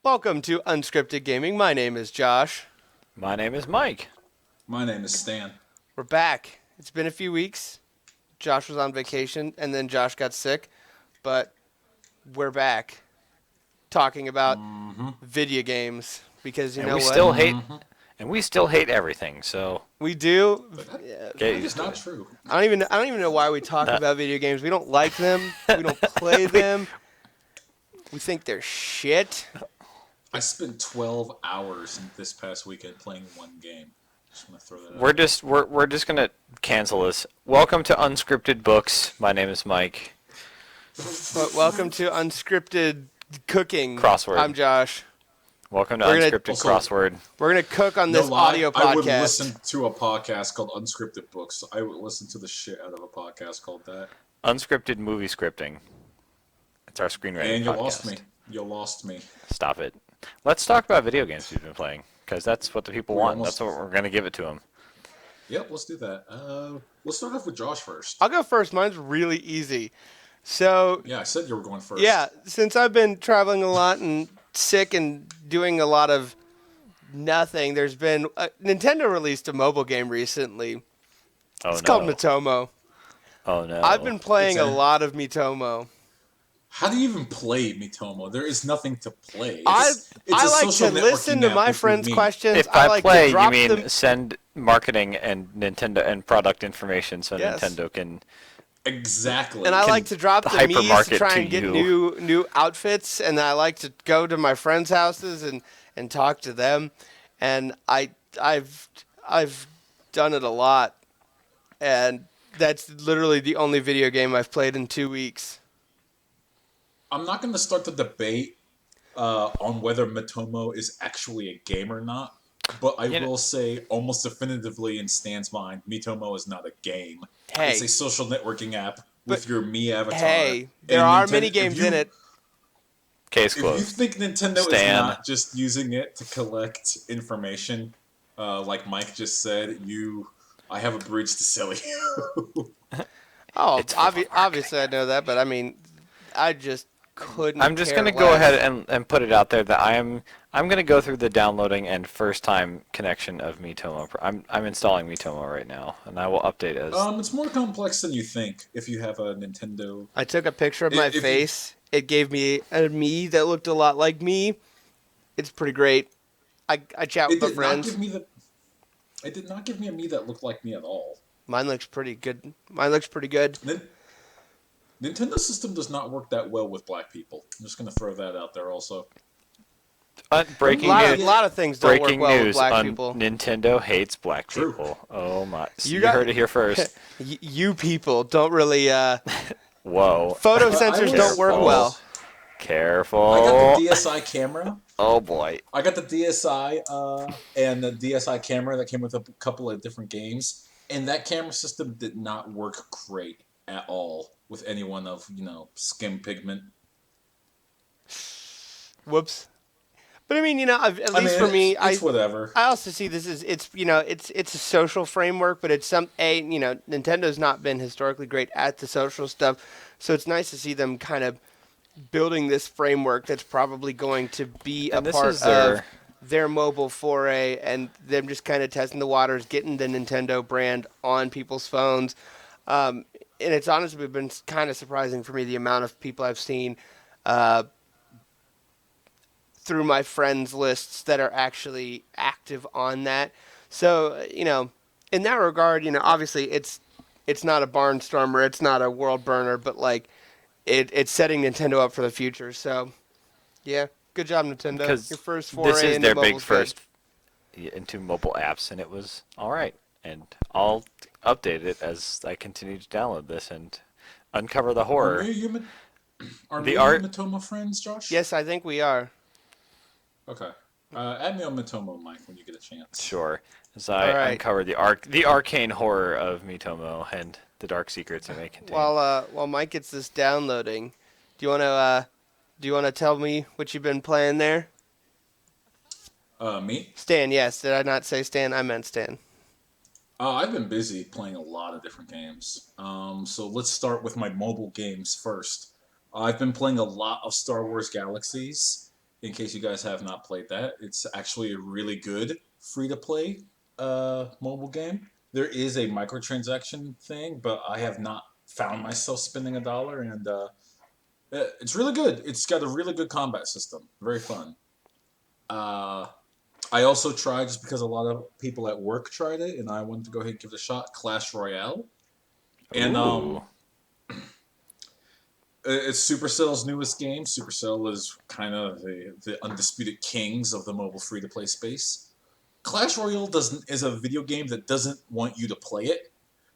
Welcome to Unscripted Gaming. My name is Josh. My name is Mike. My name is Stan. We're back. It's been a few weeks. Josh was on vacation, and then Josh got sick. But we're back talking about video games because you know we what? still hate, and we still hate everything. So We do. That get is used to not it. true. I don't even know why we talk about video games. We don't like them. We don't play them. We think they're shit. I spent 12 hours this past weekend playing one game. Just want to throw that out. We're just gonna cancel this. Welcome to Unscripted Books. My name is Mike. But welcome to Unscripted Cooking. Crossword. I'm Josh. Welcome to We're gonna- Unscripted Also- Crossword. We're gonna cook on this No lie, audio I would podcast. listen to a podcast called Unscripted Books. I would listen to the shit out of a podcast called that. Unscripted movie scripting. It's our screenwriting And you podcast. lost me. You lost me. Stop it. Let's talk about video games we've been playing, because that's what the people We want. almost- That's what we're gonna give it to them. Yep, let's do that. Let's start off with Josh first. I'll go first. Mine's really easy. So, Yeah, I said you were going first. yeah, since I've been traveling a lot and sick and doing a lot of nothing, there's been Nintendo released a mobile game recently. Oh It's no. called Mitomo. Oh no. I've been playing a It's a- lot of Mitomo. How do you even play Mitomo? There is nothing to play. I It's a like social to listen to networking my app friends' with me. questions. If I by like play, to you drop mean them. send marketing and Nintendo and product information so Yes. Nintendo can. Exactly. And I like to drop the me's to hypermarket try to and get you. new outfits, and I like to go to my friends' houses and talk to them, and I've done it a lot, and that's literally the only video game I've played in 2 weeks. I'm not going to start the debate on whether Matomo is actually a game or not, but I You know- will say almost definitively in Stan's mind, Mitomo is not a game. Hey. It's a social networking app with your Me avatar. Hey, there And are Ninten- mini if games you- in it. Case If you closed. think Nintendo is Stan. not just using it to collect information, like Mike just said, I have a bridge to sell you. Oh, It's full of obviously I know that, but I mean, I just couldn't. I'm just care gonna go less. ahead and put it out there that I'm gonna go through the downloading and first time connection of Mitomo. I'm installing Mitomo right now, and I will update as. It's more complex than you think if you have a Nintendo. I took a picture of my If you- face. It gave me a me that looked a lot like me. It's pretty great. I chat with It my did not friends. give me the. It did not give me a me that looked like me at all. Mine looks pretty good. Mine looks pretty good. Nintendo system does not work that well with black people. I'm just gonna throw that out there also. Breaking A news. lot of things don't Breaking work well with news black on people. Nintendo hates black True. people. Oh my! You got- heard it here first. You people don't really. Whoa! Photo I sensors was- don't work Careful. well. Careful! I got the DSi camera. Oh boy! I got the DSi and the DSi camera that came with a couple of different games, and that camera system did not work great at all with anyone of skin pigment. Whoops. But I mean, at least for me, it's whatever. I also see this as it's a social framework, but it's Nintendo's not been historically great at the social stuff, so it's nice to see them kind of building this framework that's probably going to be a And this part is their- of their mobile foray, and them just kind of testing the waters, getting the Nintendo brand on people's phones. And it's honestly been kind of surprising for me the amount of people I've seen through my friends lists that are actually active on that. So, in that regard, obviously it's not a barnstormer, it's not a world burner, but like it's setting Nintendo up for the future. So, yeah, good job, Nintendo. Because Your first foray this is into their big mobile's good. first into mobile apps, and it was all right. And I'll update it as I continue to download this and uncover the Are horror. Are The we art- Matomo friends, Josh? Yes, I think we are. Okay. Add me on Matomo, Mike, when you get a chance. Sure, as I All right. uncover the arcane horror of Mitomo and the dark secrets it may contain. While Mike gets this downloading, do you want to tell me what you've been playing there? Me? Stan, yes. Did I not say Stan? I meant Stan. I've been busy playing a lot of different games. So let's start with my mobile games first. I've been playing a lot of Star Wars Galaxies, in case you guys have not played that. It's actually a really good free-to-play mobile game. There is a microtransaction thing, but I have not found myself spending $1, and it's really good. It's got a really good combat system. Very fun. Uh, I also tried, just because a lot of people at work tried it, and I wanted to go ahead and give it a shot, Clash Royale. And Ooh. it's Supercell's newest game. Supercell is kind of the undisputed kings of the mobile free-to-play space. Clash Royale is a video game that doesn't want you to play it,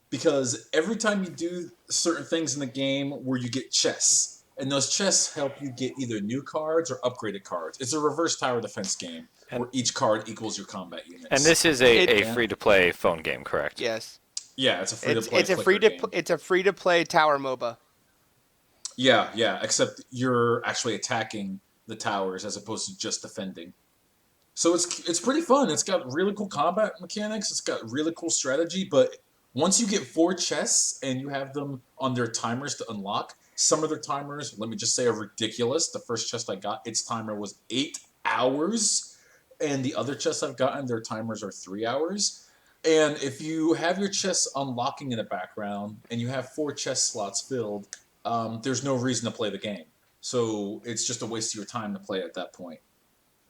because every time you do certain things in the game where you get chests, and those chests help you get either new cards or upgraded cards. It's a reverse tower defense game And where each card equals your combat units. and this is a free-to-play phone game, correct? Yes. Yeah, it's a free to play. It's a free to play tower MOBA. Yeah, except you're actually attacking the towers as opposed to just defending. So it's pretty fun. It's got really cool combat mechanics. It's got really cool strategy. But once you get 4 chests and you have them on their timers to unlock, some of their timers, let me just say, are ridiculous. The first chest I got, its timer was 8 hours, and the other chests I've gotten, their timers are 3 hours. And if you have your chests unlocking in the background and you have 4 chest slots filled, there's no reason to play the game. So it's just a waste of your time to play at that point.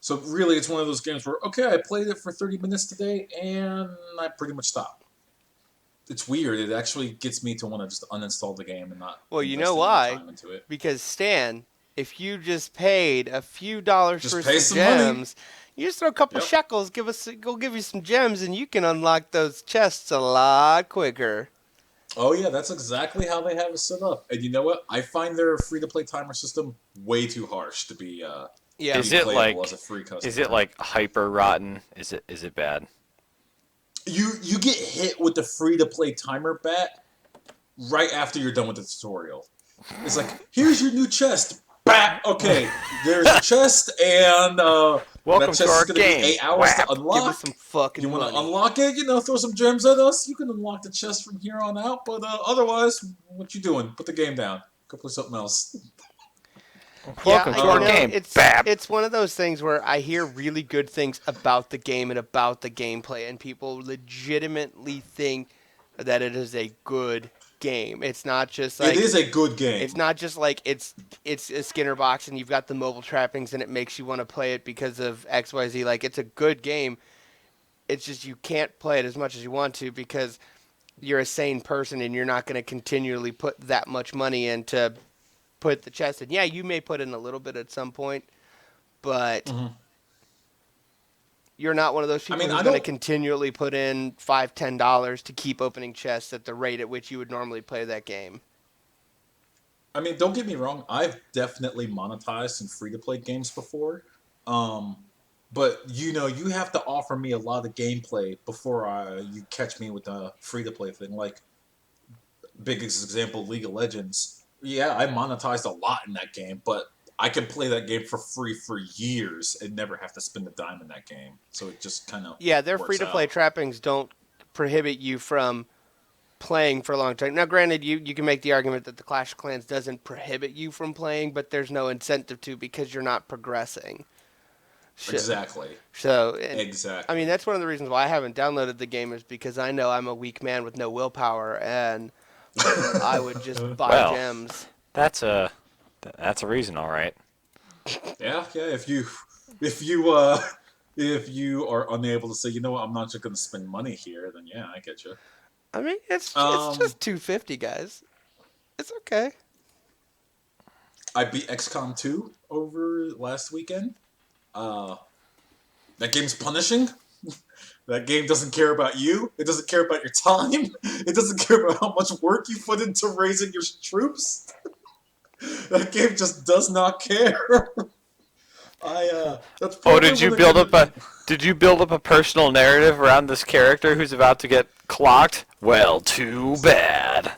So really, it's one of those games where, okay, I played it for 30 minutes today, and I pretty much stopped. It's weird. It actually gets me to want to just uninstall the game and not Well, you invest know any why? time into it. Because Stan, if you just paid a few dollars Just for pay some some money. gems, you just throw a couple Yep. shekels, go give you some gems, and you can unlock those chests a lot quicker. Oh yeah, that's exactly how they have it set up. And you know what? I find their free-to-play timer system way too harsh to be Yeah. Is it playable like as a free customer. is it like hyper rotten? Is it bad? You get hit with the free-to-play timer bat right after you're done with the tutorial. It's like, here's your new chest. Bat. Okay, there's your chest, and Welcome that to chest our is going to game. be 8 hours to Whap. Give unlock. us some fucking You want to money. unlock it? Throw some gems at us. You can unlock the chest from here on out. But otherwise, what you doing? Put the game down. Go play something else. Welcome to our game. Bap. It's one of those things where I hear really good things about the game and about the gameplay, and people legitimately think that it is a good game. It's not just like It is a good game. It's not just like it's a Skinner box and you've got the mobile trappings and it makes you want to play it because of XYZ. Like, it's a good game. It's just you can't play it as much as you want to because you're a sane person and you're not going to continually put that much money in to put the chest in. Yeah, you may put in a little bit at some point, but you're not one of those people I who's going to don't- continually put in $5, $10 to keep opening chests at the rate at which you would normally play that game. I mean, don't get me wrong. I've definitely monetized some free-to-play games before. But, you have to offer me a lot of gameplay before you catch me with the free-to-play thing. Like, biggest example, League of Legends. Yeah, I monetized a lot in that game, but I can play that game for free for years and never have to spend a dime in that game. So it just kind of Yeah, their works free-to-play out. trappings don't prohibit you from playing for a long time. Now, granted, you can make the argument that the Clash of Clans doesn't prohibit you from playing, but there's no incentive to because you're not progressing. Exactly. Exactly. I mean, that's one of the reasons why I haven't downloaded the game is because I know I'm a weak man with no willpower, and I would just buy Well. gems. That's a reason, all right. Yeah. If you are unable to say, you know what, I'm not just going to spend money here, then yeah, I get you. I mean, it's Um, just $250, guys. It's okay. I beat XCOM 2 over last weekend. That game's punishing. That game doesn't care about you. It doesn't care about your time. It doesn't care about how much work you put into raising your troops. That game just does not care. That's Oh, probably did you build up a personal narrative around this character who's about to get clocked? Well, too bad.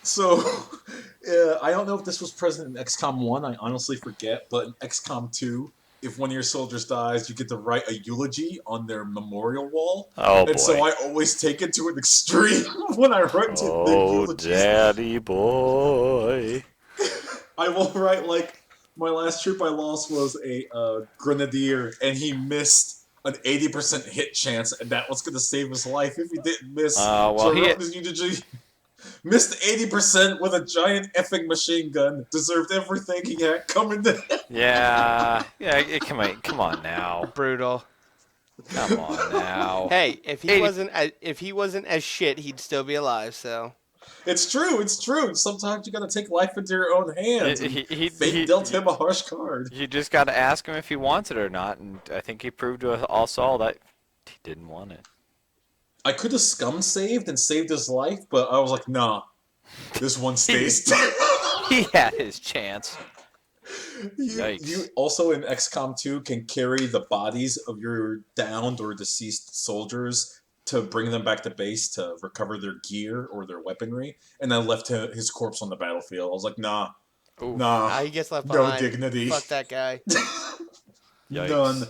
So, I don't know if this was present in XCOM 1, I honestly forget, but in XCOM 2, if one of your soldiers dies, you get to write a eulogy on their memorial wall. Oh, boy. And so I always take it to an extreme when I write the Oh, eulogies. daddy boy. I will write, like, My last troop I lost was a grenadier, and he missed an 80% hit chance, and that was going to save his life if he didn't miss. Well, So he missed 80% with a giant effing machine gun. Deserved everything he had coming to him. yeah. Come on now. Brutal. Come on now. Hey, if he 80 wasn't as shit, he'd still be alive. So It's true. Sometimes you got to take life into your own hands. And fate dealt him a harsh card. You just got to ask him if he wants it or not, and I think he proved to us all that he didn't want it. I could have scum saved and saved his life, but I was like, nah, this one stays. He had his chance. You also in XCOM 2 can carry the bodies of your downed or deceased soldiers to bring them back to base to recover their gear or their weaponry, and then left his corpse on the battlefield. I was like, nah, Oof. nah, He gets left behind. no dignity. Fuck that guy. None.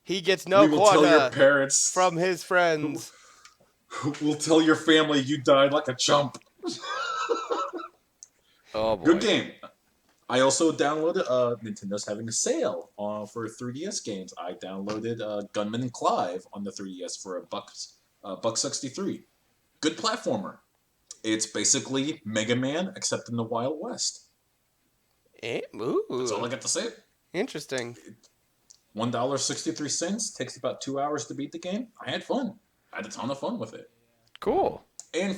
He gets no we will tell your quota parents from his friends. We'll tell your family you died like a chump. Oh boy. Good game. I also downloaded. Nintendo's having a sale for 3DS games. I downloaded Gunman Clive on the 3DS for $1.63. Good platformer. It's basically Mega Man except in the Wild West. Ooh. That's all I got to say. Interesting. $1.63 takes about 2 hours to beat the game. I had fun. I had a ton of fun with it. Cool. And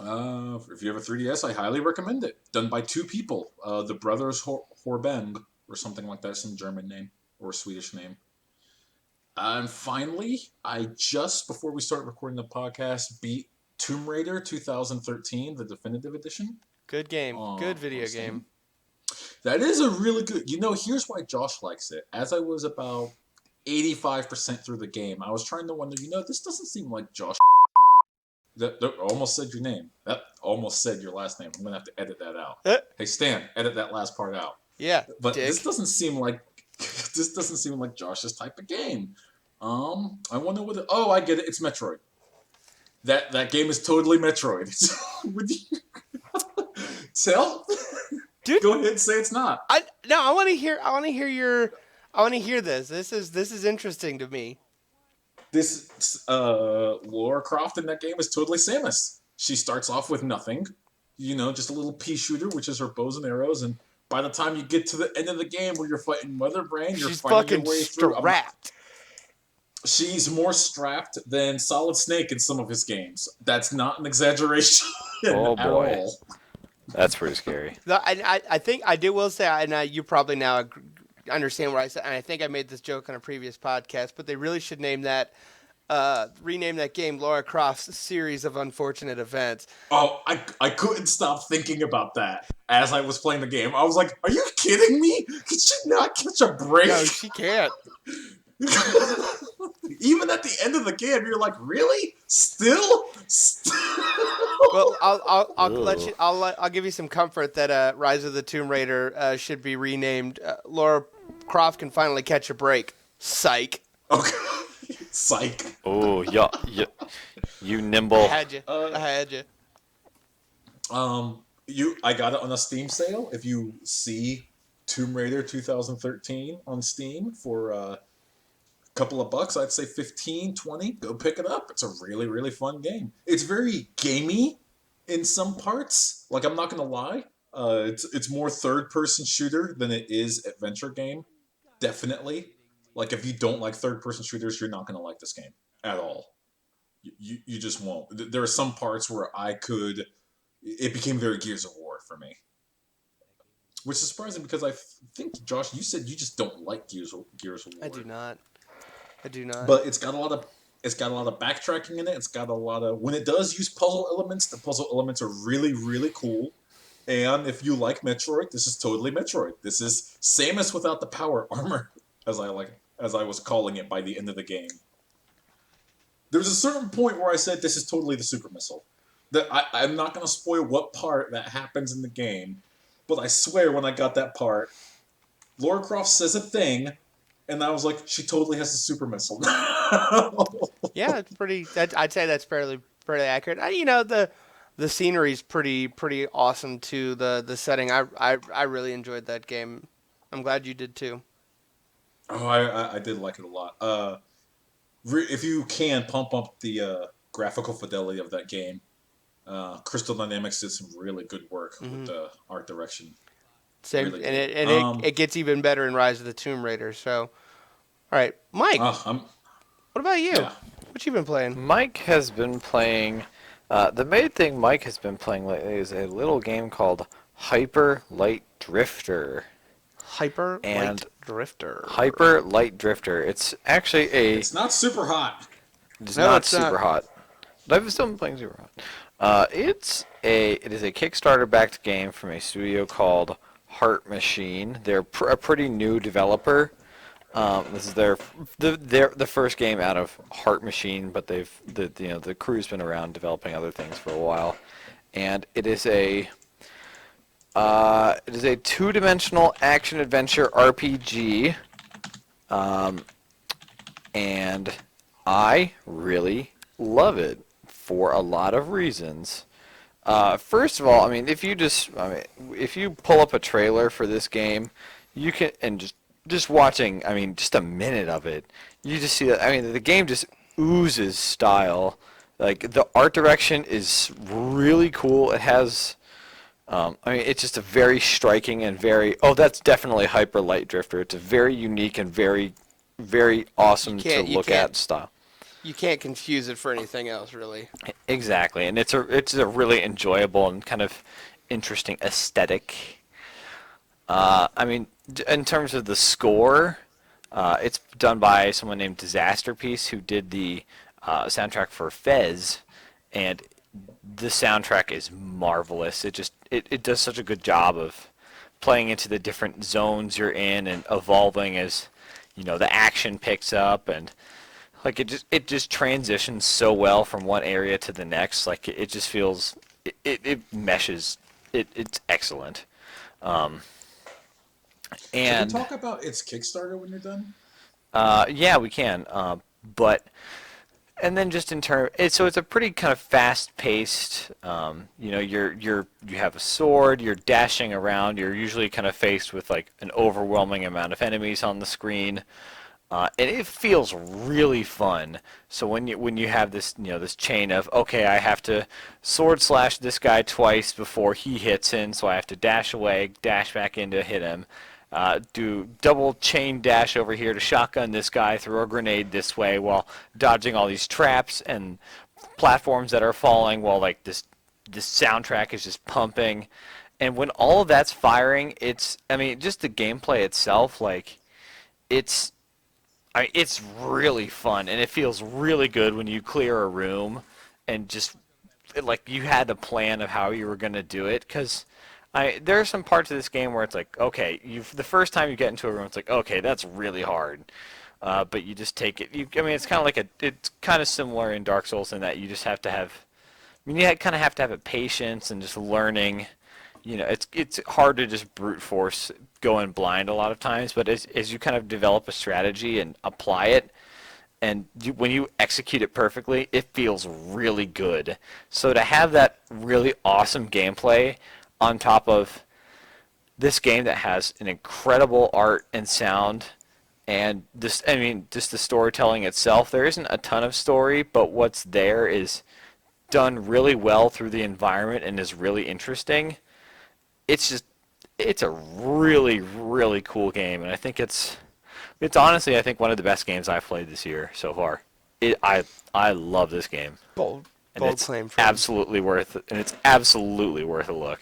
if you have a 3DS, I highly recommend it. Done by two people, the brothers Horbeng, or something like that, some German name or Swedish name. And finally, I just before we start recording the podcast beat Tomb Raider 2013, the definitive edition. Good game. Good video game. That is a really good. Here's why Josh likes it. As I was about 85% through the game, I was trying to wonder. This doesn't seem like Josh. That almost said your name. That almost said your last name. I'm gonna have to edit that out. Hey Stan, edit that last part out. Yeah, but dick. This doesn't seem like Josh's type of game. I wonder what. I get it. It's Metroid. That game is totally Metroid. Would you tell? Dude, go ahead and say it's not. I want to hear. I want to hear this. This is interesting to me. This Lara Croft in that game is totally Samus. She starts off with nothing, just a little pea shooter, which is her bows and arrows, and by the time you get to the end of the game where you're fighting Mother Brain, you're fighting your way through. Strapped. She's more strapped than Solid Snake in some of his games. That's not an exaggeration Oh at boy. all. That's pretty scary. I think I will say, and you probably now understand what I said, and I think I made this joke on a previous podcast, but they really should rename that game Lara Croft's Series of Unfortunate Events. Oh, I couldn't stop thinking about that as I was playing the game. I was like, are you kidding me? Could she not catch a break? No, she can't. Even at the end of the game, you're like, really? Still? Well, I'll give you some comfort that Rise of the Tomb Raider should be renamed. Lara Croft can finally catch a break. Psych. Okay. Psych. Oh, yeah. You nimble. I had you. I got it on a Steam sale. If you see Tomb Raider 2013 on Steam for a couple of bucks, I'd say 15, 20, go pick it up. It's a really, really fun game. It's very gamey in some parts. Like, I'm not going to lie. It's more third-person shooter than it is adventure game. Definitely. Like, if you don't like third-person shooters, you're not going to like this game at all. You just won't. There are some parts where it became very Gears of War for me. Which is surprising because I think, Josh, you said you just don't like Gears of War. I do not. But it's got a lot of backtracking in it. It's got a lot of, when it does use puzzle elements, the puzzle elements are really, really cool. And if you like Metroid, this is totally Metroid. This is Samus without the power armor, as I was calling it by the end of the game. There's a certain point where I said this is totally the super missile. That I'm not going to spoil what part that happens in the game, but I swear when I got that part, Lara Croft says a thing, and I was like, she totally has a super missile. Yeah, it's pretty. I'd say that's fairly accurate. the scenery's pretty awesome too. The setting, I really enjoyed that game. I'm glad you did too. Oh, I did like it a lot. If you can pump up the graphical fidelity of that game, Crystal Dynamics did some really good work with Hmm. the art direction. Same, Really and did. it gets even better in Rise of the Tomb Raider. So, all right, Mike, I'm what about you? Yeah. What you been playing? Mike has been playing. The main thing Mike has been playing lately is a little game called Hyper Light Drifter. Hyper Light And Drifter. Hyper Light Drifter. It's actually a. It's not super hot. It's No, not it's not. super hot. I've still been playing super hot. It is a Kickstarter backed game from a studio called Heart Machine. They're a pretty new developer. This is the first game out of Heart Machine, but the crew's been around developing other things for a while, and it is a two-dimensional action adventure RPG, and I really love it for a lot of reasons. First of all, I mean, if you pull up a trailer for this game, you can and just watching, I mean, just a minute of it, you just see that. I mean, the game just oozes style. Like the art direction is really cool. It has, I mean, it's just a very striking and very. Oh, that's definitely Hyper Light Drifter. It's a very unique and very You awesome to can't you look can't at style. you can't confuse it for anything else, really. Exactly, and it's a really enjoyable and kind of interesting aesthetic. I mean, in terms of the score, it's done by someone named Disaster Piece who did the soundtrack for Fez, and the soundtrack is marvelous. It does such a good job of playing into the different zones you're in and evolving as the action picks up, and like it just transitions so well from one area to the next. Like it just feels it meshes. It's excellent. Um, Can we and talk about its Kickstarter when you're done? Yeah, we can. But and then just in term, so it's a pretty kind of fast-paced. You have a sword. You're dashing around. You're usually kind of faced with like an overwhelming amount of enemies on the screen. And it feels really fun. So when you have this chain of, okay, I have to sword slash this guy twice before he hits in, so I have to dash away, dash back in to hit him. Do double chain dash over here to shotgun this guy, throw a grenade this way while dodging all these traps and platforms that are falling while like this soundtrack is just pumping. And when all of that's firing, I mean just the gameplay itself, like it's it's really fun, and it feels really good when you clear a room and just like you had a plan of how you were going to do it. Because there are some parts of this game where it's like, okay, the first time you get into a room, it's like, okay, that's really hard. But you just take it. I mean, it's kind of similar in Dark Souls in that you just have to have. I mean, you kind of have to have a patience and just learning. It's hard to just brute force going blind a lot of times, but as you kind of develop a strategy and apply it, and when you execute it perfectly, it feels really good. So to have that really awesome gameplay on top of this game that has an incredible art and sound, and I mean, just the storytelling itself, there isn't a ton of story, but what's there is done really well through the environment and is really interesting. It's a really cool game, and I think it's honestly, I think, one of the best games I've played this year so far. I love this game, Bold and bold claim from. it's absolutely worth a look.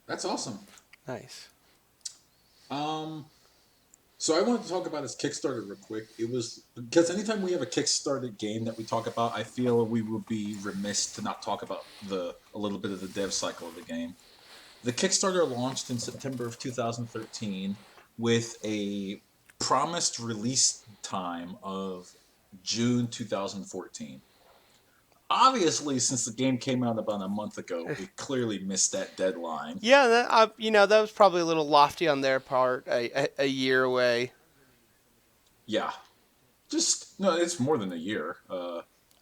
That's awesome. Nice. Um, so I wanted to talk about its Kickstarter real quick. It was because anytime we have a Kickstarter game that we talk about, I feel we would be remiss to not talk about a little bit of the dev cycle of the game. The Kickstarter launched in September of 2013 with a promised release time of June 2014. Obviously, since the game came out about a month ago, we clearly missed that deadline. Yeah, that was probably a little lofty on their part. A year away. Yeah, just no, it's more than a year.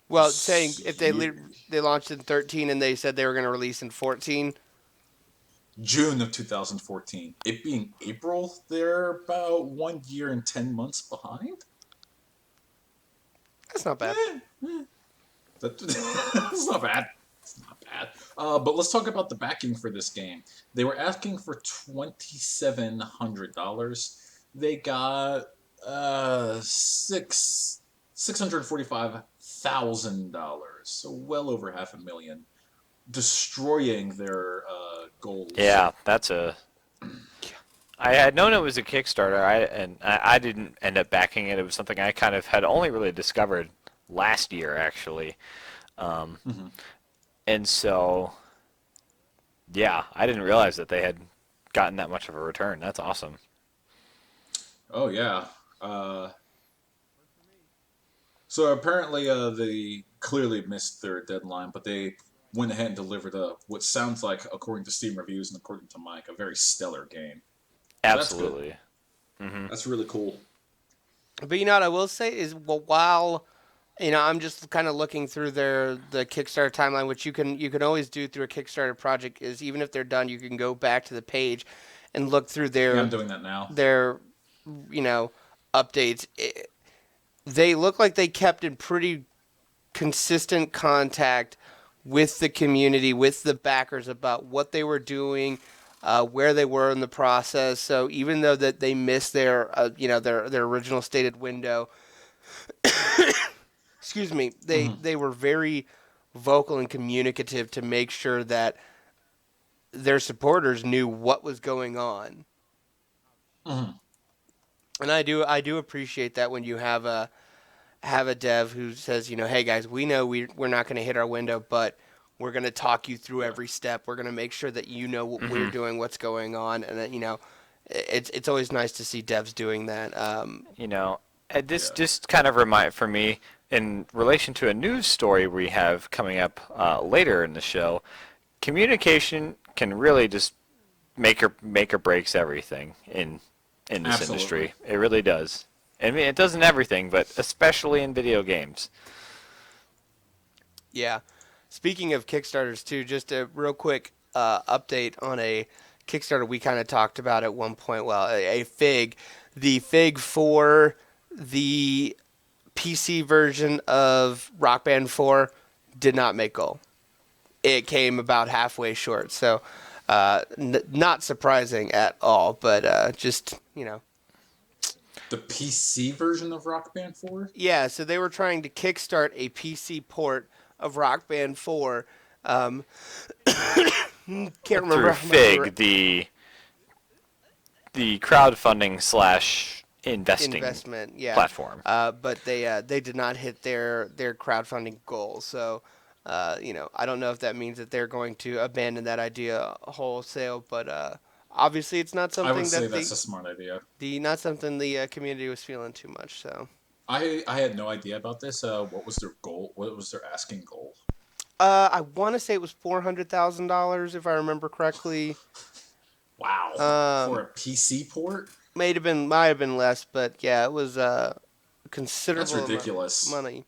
Well, saying if Year, they launched in 13 and they said they were going to release in 14. June of 2014. It being April, they're about 1 year and 10 months behind. That's not bad. That's not bad. It's not bad. But let's talk about the backing for this game. They were asking for $2,700. They got $645,000, so well over $500,000, destroying their goals. Yeah, that's a. I had known it was a Kickstarter. I didn't end up backing it. It was something I kind of had only really discovered last year, actually. And so, yeah, I didn't realize that they had gotten that much of a return. That's awesome. Oh yeah. So apparently they clearly missed their deadline, but they went ahead and delivered what sounds like, according to Steam reviews and according to Mike, a very stellar game. So Absolutely. that's really cool. But you know what I will say is, well, while I'm just kind of looking through the Kickstarter timeline, which you can always do through a Kickstarter project, is even if they're done, you can go back to the page and look through Yeah, I'm doing that now. their updates. They look like they kept in pretty consistent contact with the community, with the backers about what they were doing, where they were in the process. So even though that they missed their their original stated window, excuse me, they were very vocal and communicative to make sure that their supporters knew what was going on. And I do appreciate that when you have a dev who says, hey guys, we know we're not going to hit our window, but we're going to talk you through every step. We're going to make sure that you know what we're doing, what's going on, and that it's always nice to see devs doing that. This just kind of remind for me in relation to a news story we have coming up later in the show. Communication can really just make or breaks everything in this industry. It really does. I mean, it does in everything, but especially in video games. Yeah. Speaking of Kickstarters, too, just a real quick update on a Kickstarter we kind of talked about at one point. Well, a FIG. The FIG for the PC version of Rock Band 4 did not make goal. It came about halfway short, so not surprising at all, but just, The PC version of Rock Band 4? Yeah, so they were trying to kickstart a PC port of Rock Band 4. Can't remember Through how much FIG, the crowdfunding / investment platform. But they did not hit their crowdfunding goal. So, I don't know if that means that they're going to abandon that idea wholesale, but obviously it's not something I would say that's a smart idea. Not something the community was feeling too much. So I had no idea about this. What was their goal? What was their asking goal? I want to say it was $400,000 if I remember correctly. Wow. For a PC port? Might have been less, but yeah, it was considerable. That's ridiculous. Money.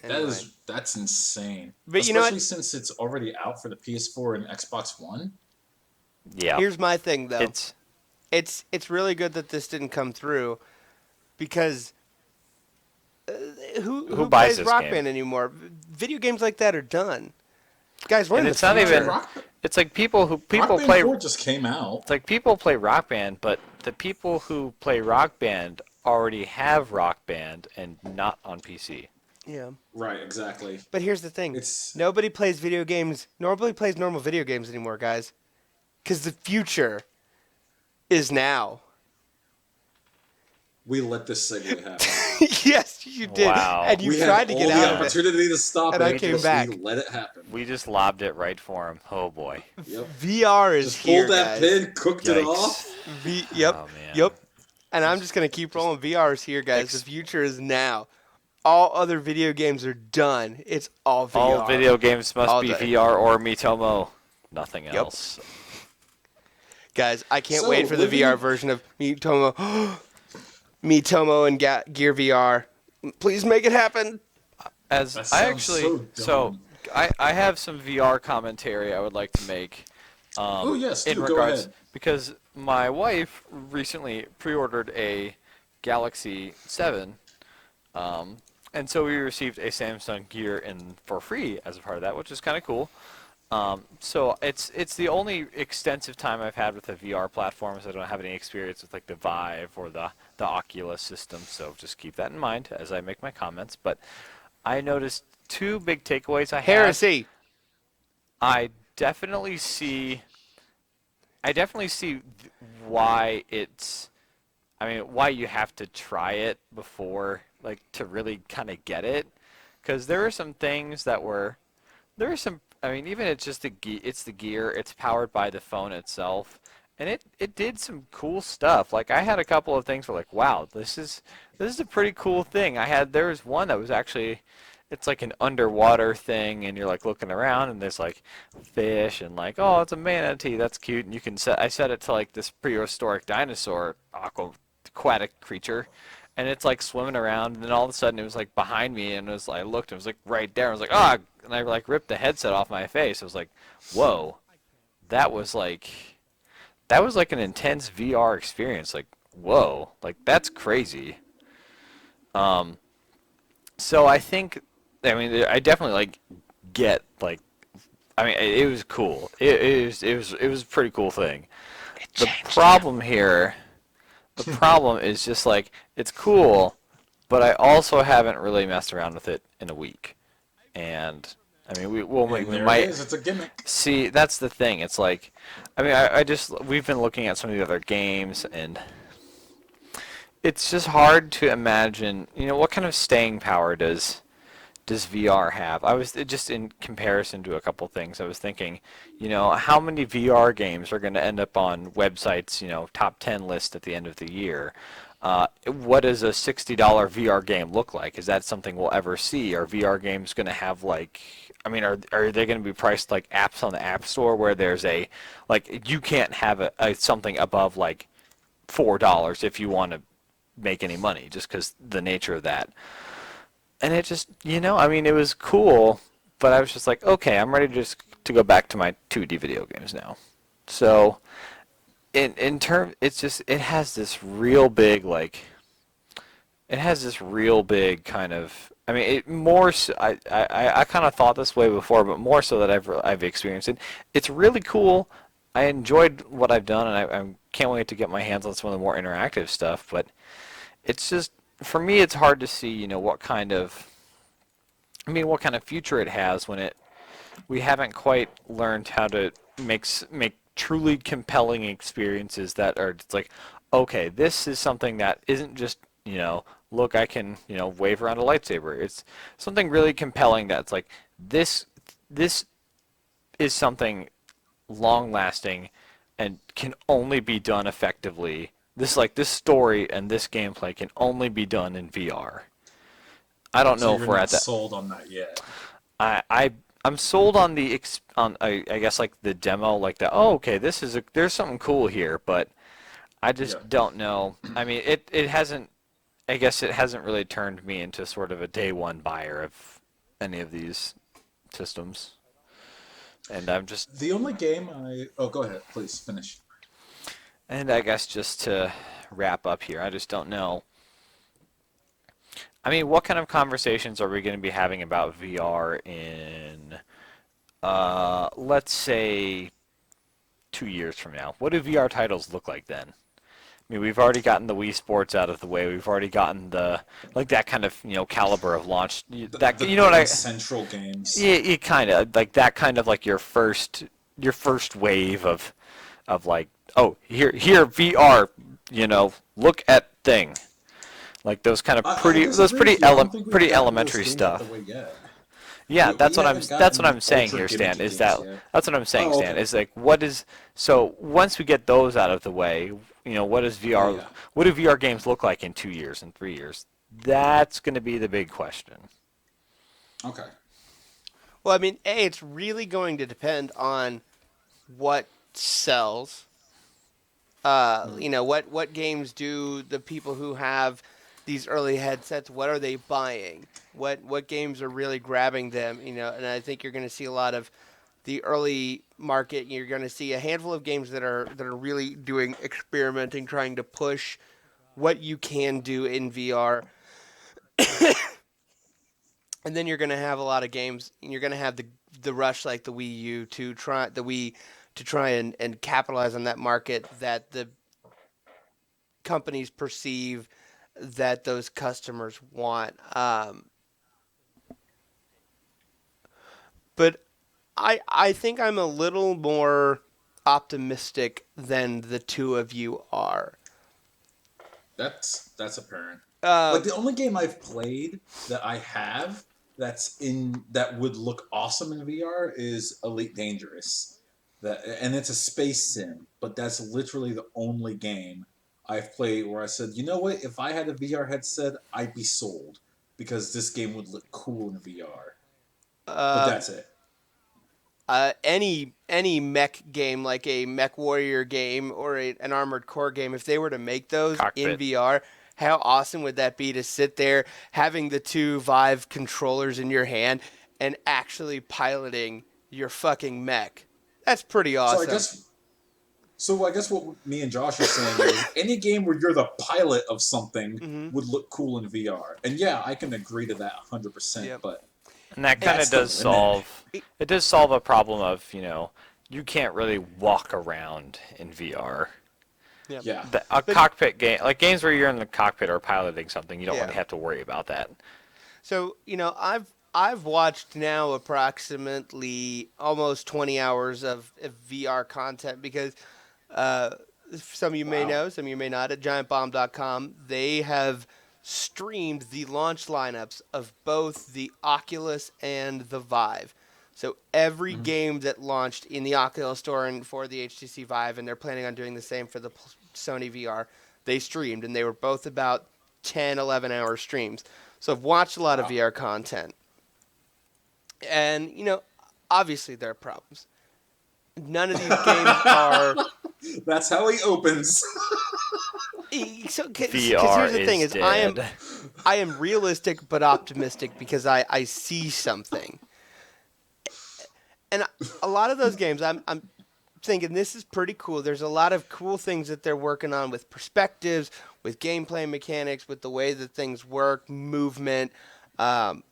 Anyway. That's insane. But especially since it's already out for the PS4 and Xbox One. Yeah. Here's my thing though. It's really good that this didn't come through, because who buys plays this Rock game? Band anymore? Video games like that are done. Guys, we're in And the it's not future. even. It's like people Rock play. Band 4 just came out. It's like people play Rock Band, but the people who play Rock Band already have Rock Band and not on PC. Yeah. Right, exactly. But here's the thing. Nobody plays video games. Nobody plays normal video games anymore, guys. Because the future is now. We let this segue happen. Yes, you did. Wow. And you We tried had to all get the out of it. opportunity to stop And it. I came back. We let it happen. We just lobbed it right for him. Oh boy. Yep. VR is Just here, pulled that guys. pin, cooked it Yikes. off. Yep. Oh, man. Yep. And I'm just going to keep rolling. VR is here, guys. The future is now. All other video games are done. It's all VR. All video games must All be day. VR or Miitomo. Nothing else. Guys, I can't So, wait for the living- VR version of Miitomo. Miitomo and Gear VR. Please make it happen. As That I sounds actually, so so dumb. I have some VR commentary I would like to make, Oh yes, in do go regards ahead. because my wife recently pre-ordered a Galaxy 7, um, and so we received a Samsung Gear in for free as a part of that, which is kind of cool. So it's the only extensive time I've had with a VR platform, so I don't have any experience with like the Vive or the Oculus system. So just keep that in mind as I make my comments. But I noticed two big takeaways I had. Heresy. I definitely see I definitely see why it's I mean why you have to try it before like to really kind of get it, because there are some things that were there are some. I mean, even it's just it's the gear. It's powered by the phone itself, and it did some cool stuff. Like I had a couple of things where like, wow, this is a pretty cool thing. There was one that was actually, it's like an underwater thing, and you're like looking around, and there's like fish, and like, oh, it's a manatee. That's cute. And you can set. I set it to like this prehistoric dinosaur aquatic creature, and it's like swimming around, and then all of a sudden it was like behind me, and I looked, and it was like right there. I was like, ah, and I like ripped the headset off my face. I was like, whoa, that was like that was like an intense VR experience. Like, whoa, like that's crazy. Um, so I think, I mean, I definitely like get like, I mean, it was cool. It was a pretty cool thing. It The changed him. problem here, the problem is just like it's cool, but I also haven't really messed around with it in a week. And I mean, And we there it might is. It's a gimmick. see. That's the thing. It's like, I mean, I just we've been looking at some of the other games, and it's just hard to imagine. You know, what kind of staying power does VR have? I was just in comparison to a couple things. I was thinking, you know, how many VR games are going to end up on websites, you know, top 10 list at the end of the year? What does a $60 VR game look like? Is that something we'll ever see? Are VR games going to have like, I mean, are they going to be priced like apps on the App Store where there's a, like, you can't have something above like $4 if you want to make any money, just because the nature of that. And it just, you know, I mean, it was cool, but I was just like, okay, I'm ready to go back to my 2D video games now. So, in term, it's just it has this real big like it has this real big kind of. I mean, it more. So, I kind of thought this way before, but more so that I've experienced it. It's really cool. I enjoyed what I've done, and I can't wait to get my hands on some of the more interactive stuff. But it's just for me, it's hard to see, you know, what kind of. I mean, what kind of future it has when we haven't quite learned how to make truly compelling experiences that are just like, okay, this is something that isn't just, you know, look, I can, you know, wave around a lightsaber. It's something really compelling that's like this is something long lasting and can only be done effectively. This story and this gameplay can only be done in VR. I don't So know if you're we're not at that. sold on that yet. I, I I'm sold on I guess like the demo, like the, oh, okay, there's something cool here, but I Yeah. just don't know. I mean, it hasn't, I guess it hasn't really turned me into sort of a day one buyer of any of these systems, and I'm just The only game I oh go ahead, please finish. and I guess just to wrap up here, I just don't know. I mean, what kind of conversations are we going to be having about VR in, let's say, 2 years from now? What do VR titles look like then? I mean, we've already gotten the Wii Sports out of the way. We've already gotten the like that kind of, you know, caliber of launch. That, The you know what Game I? Central games. Yeah, you kind of like that kind of like your first wave of like, oh, here VR, you know, look at thing, like those kind of I disagree with you. I don't think we've pretty gotten those elementary games out the stuff. way yet. Yeah, We haven't that's what gotten I'm saying ultra here, Stan. gimmicky Is games that yet. that's what I'm saying, Oh, Stan? okay. Is like what is so once we get those out of the way, you know, Yeah, yeah. what do VR games look like in 2 years and 3 years? That's going to be the big question. Okay. Well, I mean, it's really going to depend on what sells. Mhm. You know, what games do the people who have these early headsets, what are they buying? What games are really grabbing them? And I think you're going to see a lot of the early market. You're going to see a handful of games that are really doing experimenting, trying to push what you can do in VR. And then you're going to have a lot of games. And you're going to have the rush like the Wii U to try and capitalize on that market that the companies perceive that those customers want. But I think I'm a little more optimistic than the two of you are. That's apparent. Like Um, the only game I've played that I have that would look awesome in VR is Elite Dangerous. And it's a space sim, but that's literally the only game I've played where I said, you know what, if I had a VR headset, I'd be sold because this game would look cool in VR. But uh, that's it. any mech game like a Mech Warrior game or an Armored Core game, if they were to make those in Cockpit. VR, how awesome would that be to sit there having the two Vive controllers in your hand and actually piloting your fucking mech? That's pretty So I awesome. guess So I guess what me and Josh are saying is any game where you're the pilot of something Hmm. would look cool in VR. And yeah, I can agree to that 100%, Yep. but And that kind that's of the does limit. solve it does solve a problem of, you can't really walk around in VR. Yep. Yeah. A But cockpit game, like games where you're in the cockpit or piloting something, you don't yeah. really have to worry about that. So, I've watched now approximately almost 20 hours of VR content because uh, some of you may Wow. know, some of you may not, at giantbomb.com, they have streamed the launch lineups of both the Oculus and the Vive. So every Mhm. game that launched in the Oculus store and for the HTC Vive, and they're planning on doing the same for the Sony VR, they streamed, and they were both about 10, 11-hour streams. So I've watched a lot of Wow. VR content. And, obviously there are problems. None of these games are. That's how he opens. So, because VR here's the thing: is is I am dead. I am realistic but optimistic because I see something, and a lot of those games I'm thinking this is pretty cool. There's a lot of cool things that they're working on with perspectives, with gameplay mechanics, with the way that things work, movement. Um,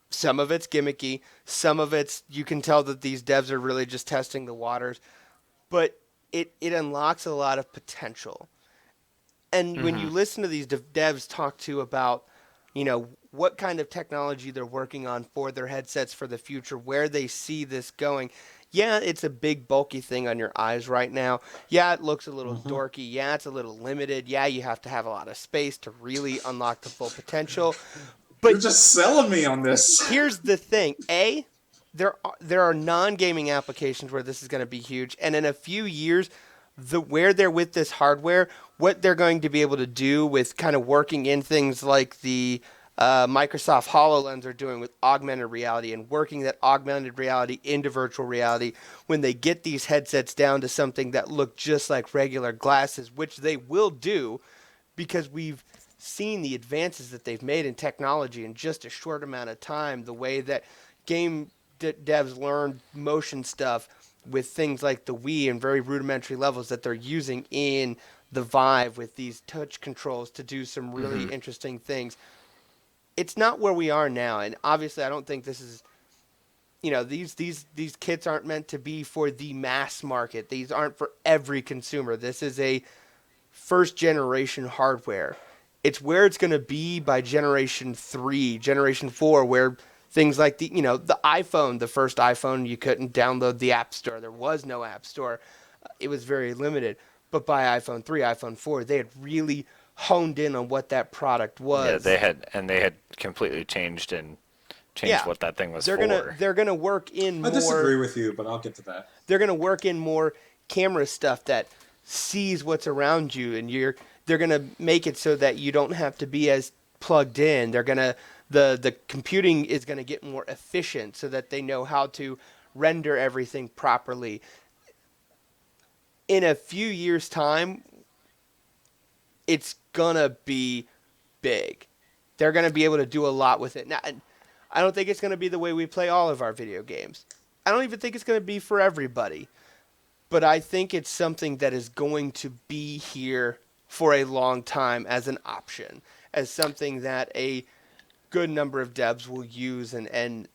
some of it's gimmicky. Some of it's you can tell that these devs are really just testing the waters, but it unlocks a lot of potential. And when Hmm. you listen to these devs talk to about, what kind of technology they're working on for their headsets for the future, where they see this going. Yeah, it's a big bulky thing on your eyes right now. Yeah, it looks a little Hmm. dorky. Yeah, it's a little limited. Yeah, you have to have a lot of space to really unlock the full potential. You're But just selling me on this. here's the thing: there are non-gaming applications where this is going to be huge, and in a few years, where they're with this hardware, what they're going to be able to do with kind of working in things like the Microsoft HoloLens are doing with augmented reality and working that augmented reality into virtual reality when they get these headsets down to something that look just like regular glasses, which they will do because we've seen the advances that they've made in technology in just a short amount of time. The way that game devs learn motion stuff with things like the Wii and very rudimentary levels that they're using in the Vive with these touch controls to do some really Hmm. interesting things. It's not where we are now, and obviously, I don't think this is. These kits aren't meant to be for the mass market. These aren't for every consumer. This is a first generation hardware. It's where it's going to be by generation 3, generation 4, where things like the iPhone, the first iPhone, you couldn't download the App Store. There was no App Store. It was very limited. But by iPhone 3, iPhone 4, they had really honed in on what that product Yeah, was. they had completely changed Yeah. what that thing was They're going to for. they're going to work in I disagree more with you, but I'll get to that. they're going to work in more camera stuff that sees what's around you, and they're going to make it so that you don't have to be as plugged in. They're going to the computing is going to get more efficient so that they know how to render everything properly. In a few years time, it's going to be big. They're going to be able to do a lot with it. Now, I don't think it's going to be the way we play all of our video games. I don't even think it's going to be for everybody. But I think it's something that is going to be here for a long time as an option, as something that a good number of devs will use and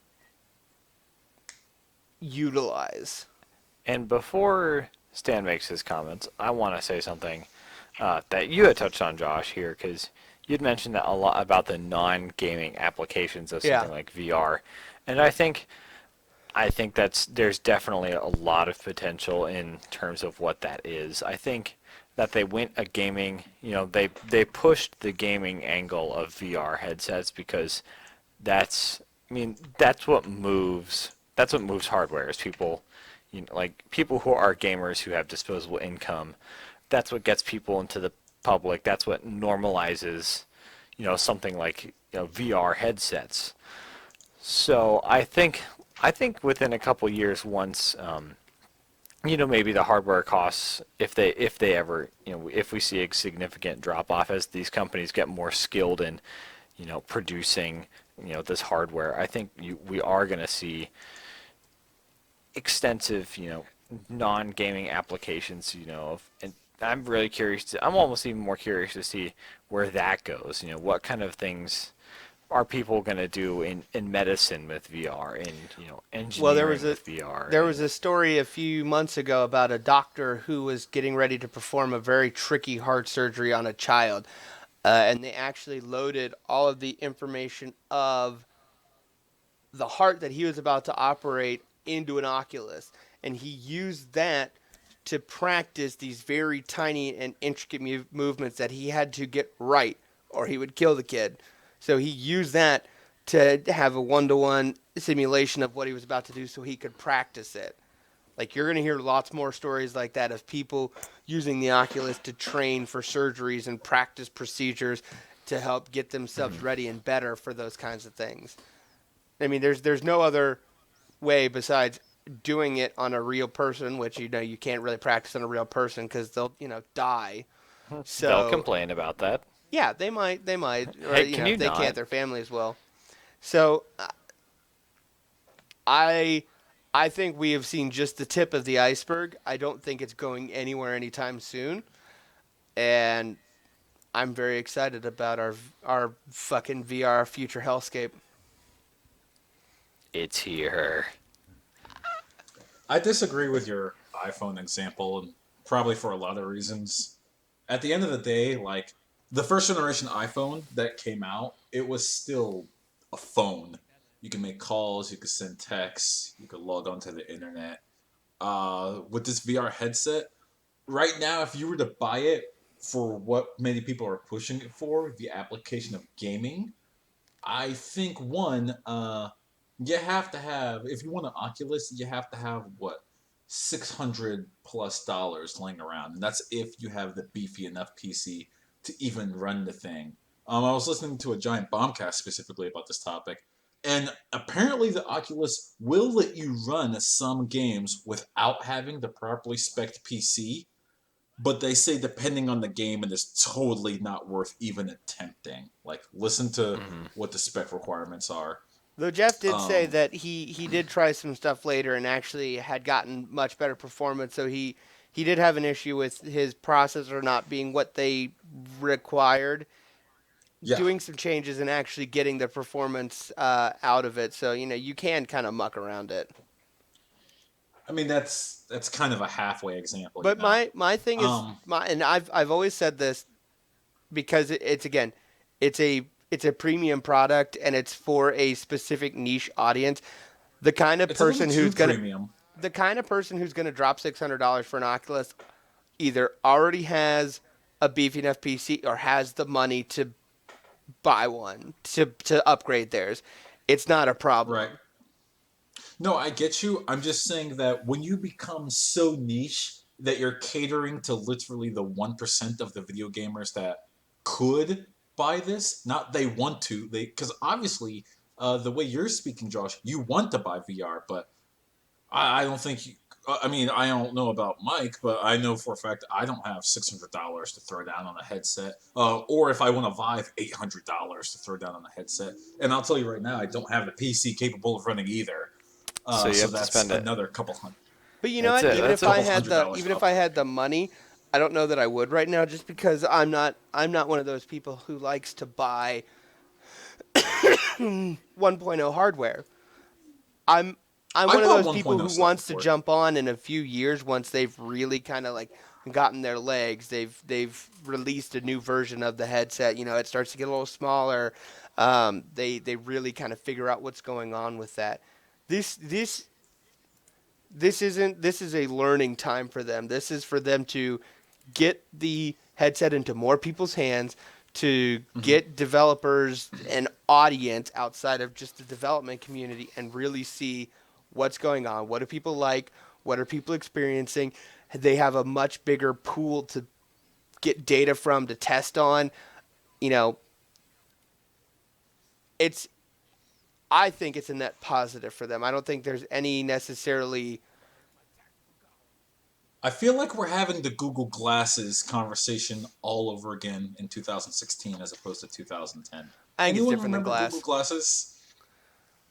utilize. And before Stan makes his comments, I want to say something that you had touched on, Josh, here, because you'd mentioned that a lot about the non-gaming applications of Yeah. something like VR, and I think there's definitely a lot of potential in terms of what that is. I think that they went a gaming, they pushed the gaming angle of VR headsets because that's, I mean, that's what moves hardware is people, like people who are gamers who have disposable income. That's what gets people into the public. That's what normalizes, something like, VR headsets. So I think within a couple years, once maybe the hardware costs, if they ever, if we see a significant drop off as these companies get more skilled in, producing, this hardware, I think we are going to see extensive, non-gaming applications, and I'm really curious I'm almost even more curious to see where that goes. What kind of things are people going to do in medicine with VR, in Well, engineering with VR? there was a story a few months ago about a doctor who was getting ready to perform a very tricky heart surgery on a child, and they actually loaded all of the information of the heart that he was about to operate into an Oculus, and he used that to practice these very tiny and intricate movements that he had to get right, or he would kill the kid. So he used that to have a one-to-one simulation of what he was about to do, so he could practice it. Like, you're going to hear lots more stories like that of people using the Oculus to train for surgeries and practice procedures to help get themselves ready and better for those kinds of things. I mean, there's no other way besides doing it on a real person, which you can't really practice on a real person because they'll die. They'll So complain about that. yeah, they might, or Hey, can you if they can't, not? their families will. So I I think we have seen just the tip of the iceberg. I don't think it's going anywhere anytime soon, and I'm very excited about our fucking VR future hellscape. It's here. I disagree with your iPhone example, and probably for a lot of reasons. At the end of the day, like the first generation iPhone that came out, it was still a phone. You can make calls, you could send texts, you could log onto the internet. With this VR headset, right now, if you were to buy it for what many people are pushing it for, the application of gaming, I think one, you have to have if you want an Oculus, you have to have what $600 plus laying around, and that's if you have the beefy enough PC to even run the thing. I was listening to a giant bombcast specifically about this topic, and apparently the Oculus will let you run some games without having the properly spec'd PC, but they say depending on the game, it is totally not worth even attempting. Like, listen to Hmm. what the spec requirements are. Though Jeff did say Um, that he did try some stuff later and actually had gotten much better performance. So he did have an issue with his processor not being what they required. yeah, Doing some changes and actually getting the performance out of it. So you can kind of muck around it. I mean that's kind of a halfway example, you But know. my thing is Um, and I've always said this because it's again it's a premium product and it's for a specific niche audience. The kind of it's a little person too who's gonna premium. the kind of person who's gonna drop $600 for an Oculus either already has a beefy enough PC or has the money to buy one to upgrade theirs. It's not a Right. problem. No, I get you. I'm just saying that when you become so niche that you're catering to literally the 1% of the video gamers that could buy this, not they want to, they because obviously the way you're speaking, Josh, you want to buy VR, but I don't think I mean, I don't know about Mike, but I know for a fact I don't have $600 to throw down on a headset. Or if I want a Vive, $800 to throw down on a headset. And I'll tell you right now, I don't have the PC capable of running either. So you So have to that's spend it. another couple hundred. But you know That's what? it. Yeah, That's a it. couple $100 Even if up. I had the money, I don't know that I would right now, just because I'm not one of those people who likes to buy 1.0 hardware. I'm I'm I one of bought those people 1.0 who stuff wants to before. jump on in a few years once they've really kind of like gotten their legs. They've released a new version of the headset. You know, it starts to get a little smaller. They really kind of figure out what's going on with that. This this this is a learning time for them. This is for them to get the headset into more people's hands, to Hmm. get developers an audience outside of just the development community and really see what's going on. What do people like? What are people experiencing? They have a much bigger pool to get data from, to test on. You know, it's I think it's a net positive for them. I don't think there's any necessarily. I feel like we're having the Google Glasses conversation all over again in 2016 as opposed to 2010. I think it's Anyone different than remember Google glass. Glasses?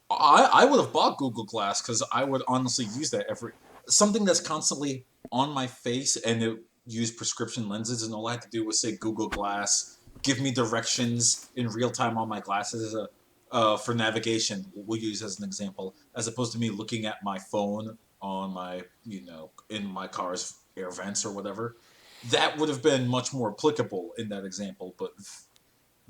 I would have bought Google Glass because I would honestly use that every something that's constantly on my face and it used prescription lenses and all I had to do was say Google Glass, give me directions in real time on my glasses as a for navigation. We'll use as an example, as opposed to me looking at my phone on my in my car's air vents or whatever. That would have been much more applicable in that example, but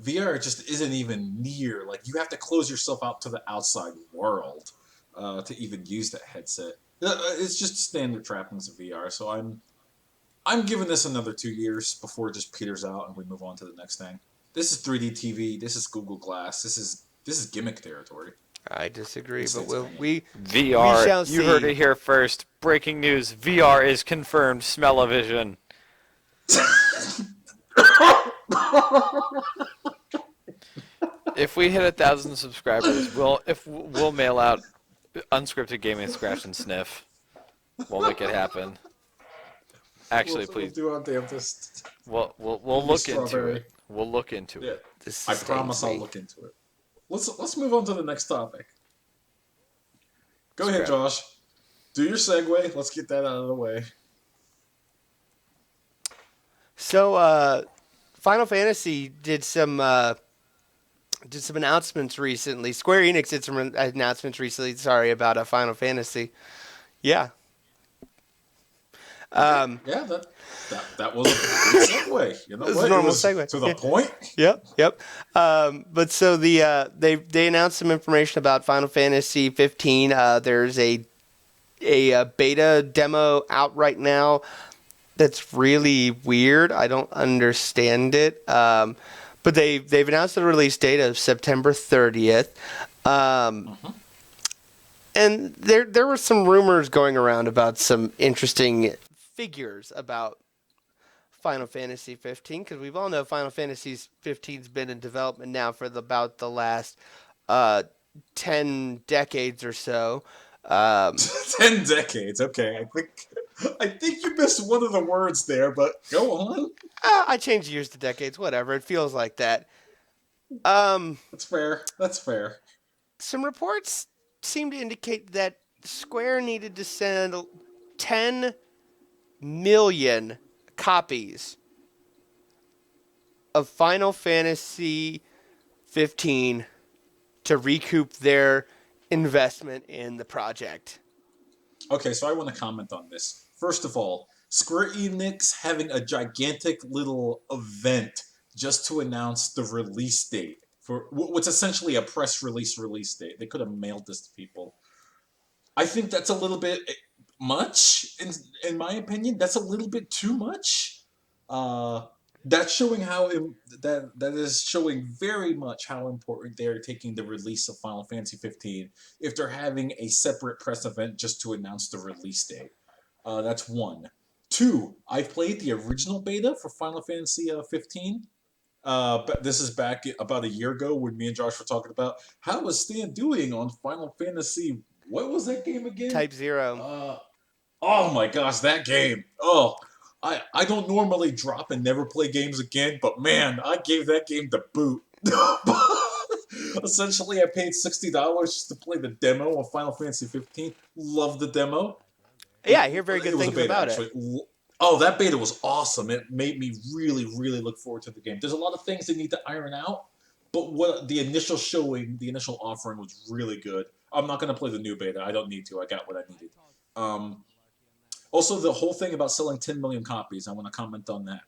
VR just isn't even near. Like you have to close yourself out to the outside world to even use that headset. It's just standard trappings of VR. So I'm giving this another 2 years before it just peters out and we move on to the next thing. This is 3D TV. This is Google Glass. This is gimmick territory. I disagree, It's but its opinion. we VR. shall You heard see. it here first. Breaking news. VR is confirmed. Smell-o-vision. If we hit 1,000 subscribers, we'll mail out Unscripted Gaming Scratch and Sniff. We'll make it happen. we'll, Actually, we'll please, do our damnedest. we'll It'll be look into strawberry. it. We'll look into Yeah, it. This I sustains promise I'll me. look into it. Let's move on to the next topic. Go ahead, Scrap. Josh. Do your segue. Let's get that out of the way. So, Final Fantasy did some announcements recently. Square Enix did some announcements recently. Sorry about Final Fantasy. Yeah. Okay. Um, Yeah, that was a good segue. You know it was a what? It normal was segue. to the Yeah. point. Yep, yep. But so they announced some information about Final Fantasy 15. There's a beta demo out right now that's really weird. I don't understand it. But they've announced the release date of September 30th. Um, Mhm. and there were some rumors going around about some interesting figures about Final Fantasy 15, because we've all know Final Fantasy 15's been in development now for about the last uh, 10 decades or so. Um, 10 decades. Okay, I think you missed one of the words there, but go on. I changed years to decades, whatever. It feels like that. Um, That's fair. That's fair. some reports seem to indicate that Square needed to send 10 million copies of Final Fantasy 15 to recoup their investment in the project. Okay, so I want to comment on this. First of all, Square Enix having a gigantic little event just to announce the release date for what's essentially a press release date. They could have mailed this to people. I think that's a little bit much, in my opinion. That's a little bit too much. Uh, that's showing that is showing very much how important they are taking the release of Final Fantasy 15 if they're having a separate press event just to announce the release date. That's one. Two, I've played the original beta for Final Fantasy 15. But this is back about a year ago when me and Josh were talking about how is Stan doing on Final Fantasy. What was that game again? Type 0. Uh, Oh my gosh, that game. Oh, I don't normally drop and never play games again, but man, I gave that game the boot. Essentially, I paid $60 just to play the demo of Final Fantasy 15. Love the demo. Yeah, I hear very It good was a things beta, about it. actually. Oh, that beta was awesome. It made me really, really look forward to the game. There's a lot of things they need to iron out, but what the initial showing, the initial offering was really good. I'm not going to play the new beta. I don't need to. I got what I needed. Um, Also, the whole thing about selling 10 million copies, I want to comment on that.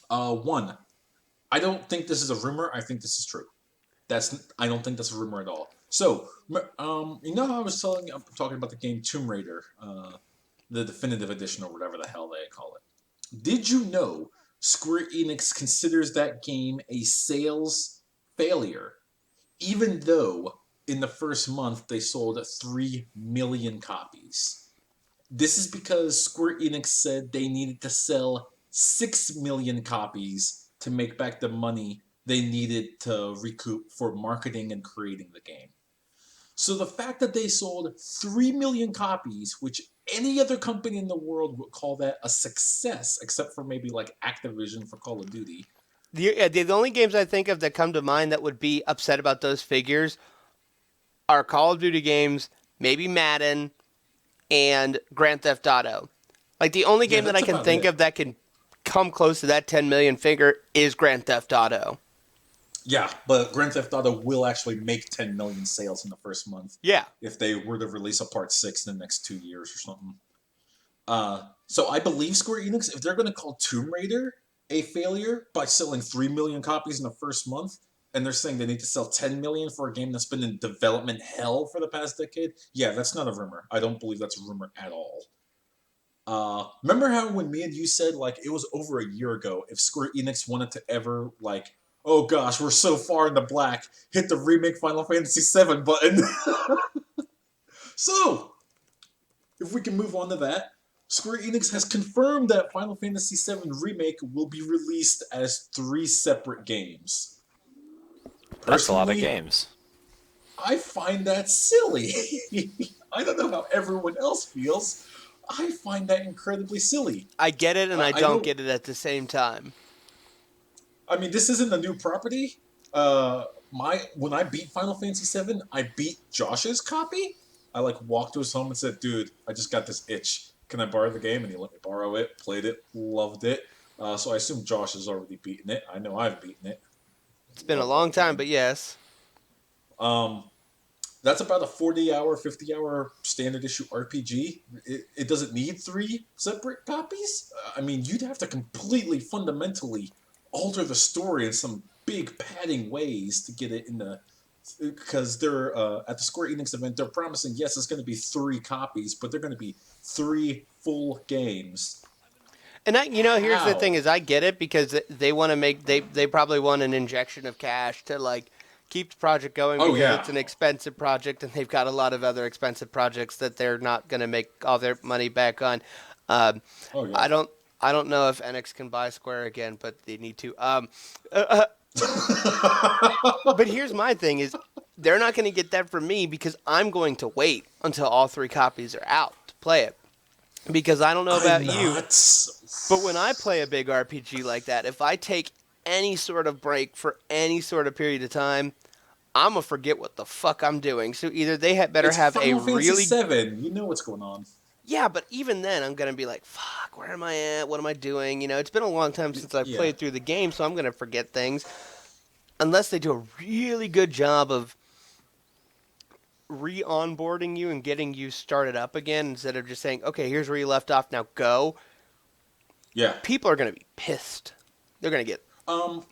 One, I don't think this is a rumor. I think this is true. I don't think that's a rumor at all. So, you know how I'm talking about the game Tomb Raider, the definitive edition or whatever the hell they call it. Did you know Square Enix considers that game a sales failure, even though in the first month they sold 3 million copies? This is because Square Enix said they needed to sell 6 million copies to make back the money they needed to recoup for marketing and creating the game. So the fact that they sold 3 million copies, which any other company in the world would call that a success, except for maybe like Activision for Call of Duty. The only games I think of that come to mind that would be upset about those figures are Call of Duty games, maybe Madden, and Grand Theft Auto. Like the only Yeah, game that I that's can about think it. of that can come close to that 10 million figure is Grand Theft Auto. Yeah, but Grand Theft Auto will actually make 10 million sales in the first month Yeah. if they were to release a part 6 in the next 2 years or something. So I believe Square Enix, if they're going to call Tomb Raider a failure by selling 3 million copies in the first month, and they're saying they need to sell 10 million for a game that's been in development hell for the past decade, yeah, that's not a rumor. I don't believe that's a rumor at all. Remember how when me and you said like it was over a year ago, if Square Enix wanted to ever like, oh gosh, we're so far in the black, hit the remake Final Fantasy VII button. So if we can move on to that, Square Enix has confirmed that Final Fantasy VII Remake will be released as 3 separate games. That's a lot of Personally, games. I find that silly. I don't know how everyone else feels. I find that incredibly silly. I get it and I I don't know. get it at the same time. I mean, this isn't a new property. My when I beat Final Fantasy VII, I beat Josh's copy. I like walked to his home and said, "Dude, I just got this itch. Can I borrow the game?" And he let me borrow it. Played it, loved it. So I assume Josh has already beaten it. I know I've beaten it. It's been a Love long that time, game. but yes. Um, that's about a 40-hour, 50-hour standard issue RPG. It doesn't need 3 separate copies. I mean, you'd have to completely fundamentally alter the story in some big padding ways to get it in the because they're at the Square Enix event. They're promising yes, it's going to be 3 copies, but they're going to be 3 full games. And here's the thing: How? is I get it because they want to make they probably want an injection of cash to like keep the project going Oh because yeah. it's an expensive project and they've got a lot of other expensive projects that they're not going to make all their money back on. Um, Oh yeah. I don't I don't know if NX can buy Square again, but they need to. But here's my thing: is they're not going to get that from me because I'm going to wait until all 3 copies are out to play it. Because I don't know I'm about you, not. but when I play a big RPG like that, if I take any sort of break for any sort of period of time, I'm gonna forget what the fuck I'm doing. So either they better It's have a Final Fantasy really VII. You know what's going on. yeah, but even then I'm gonna be like, fuck, where am I at? What am I doing? It's been a long time since I've Yeah. played through the game, so I'm gonna forget things unless they do a really good job of re-onboarding you and getting you started up again instead of just saying, okay, here's where you left off, now go. Yeah. People are gonna be pissed. They're gonna get Um,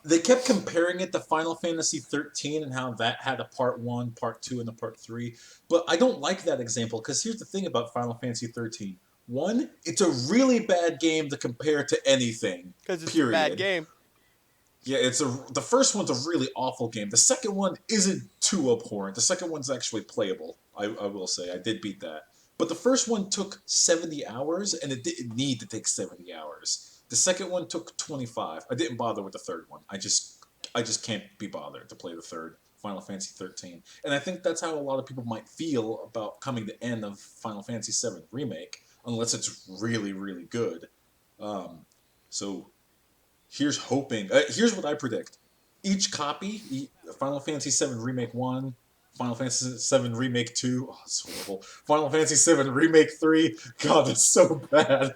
they kept comparing it to Final Fantasy 13 and how that had a part 1, part 2, and a part 3. But I don't like that example because here's the thing about Final Fantasy 13. One, it's a really bad game to compare to anything. because it's a bad Period. game. Yeah, the first one's a really awful game. The second one isn't too abhorrent. The second one's actually playable. I will say I did beat that. But the first one took 70 hours, and it didn't need to take 70 hours. The second one took 25. I didn't bother with the third one. I just can't be bothered to play the third Final Fantasy 13. And I think that's how a lot of people might feel about coming to end of Final Fantasy 7 Remake, unless it's really, really good. So here's hoping. Here's what I predict. Each copy, Final Fantasy 7 Remake 1, Final Fantasy 7 Remake 2, oh, it's horrible. Final Fantasy 7 Remake 3, God, that's so bad.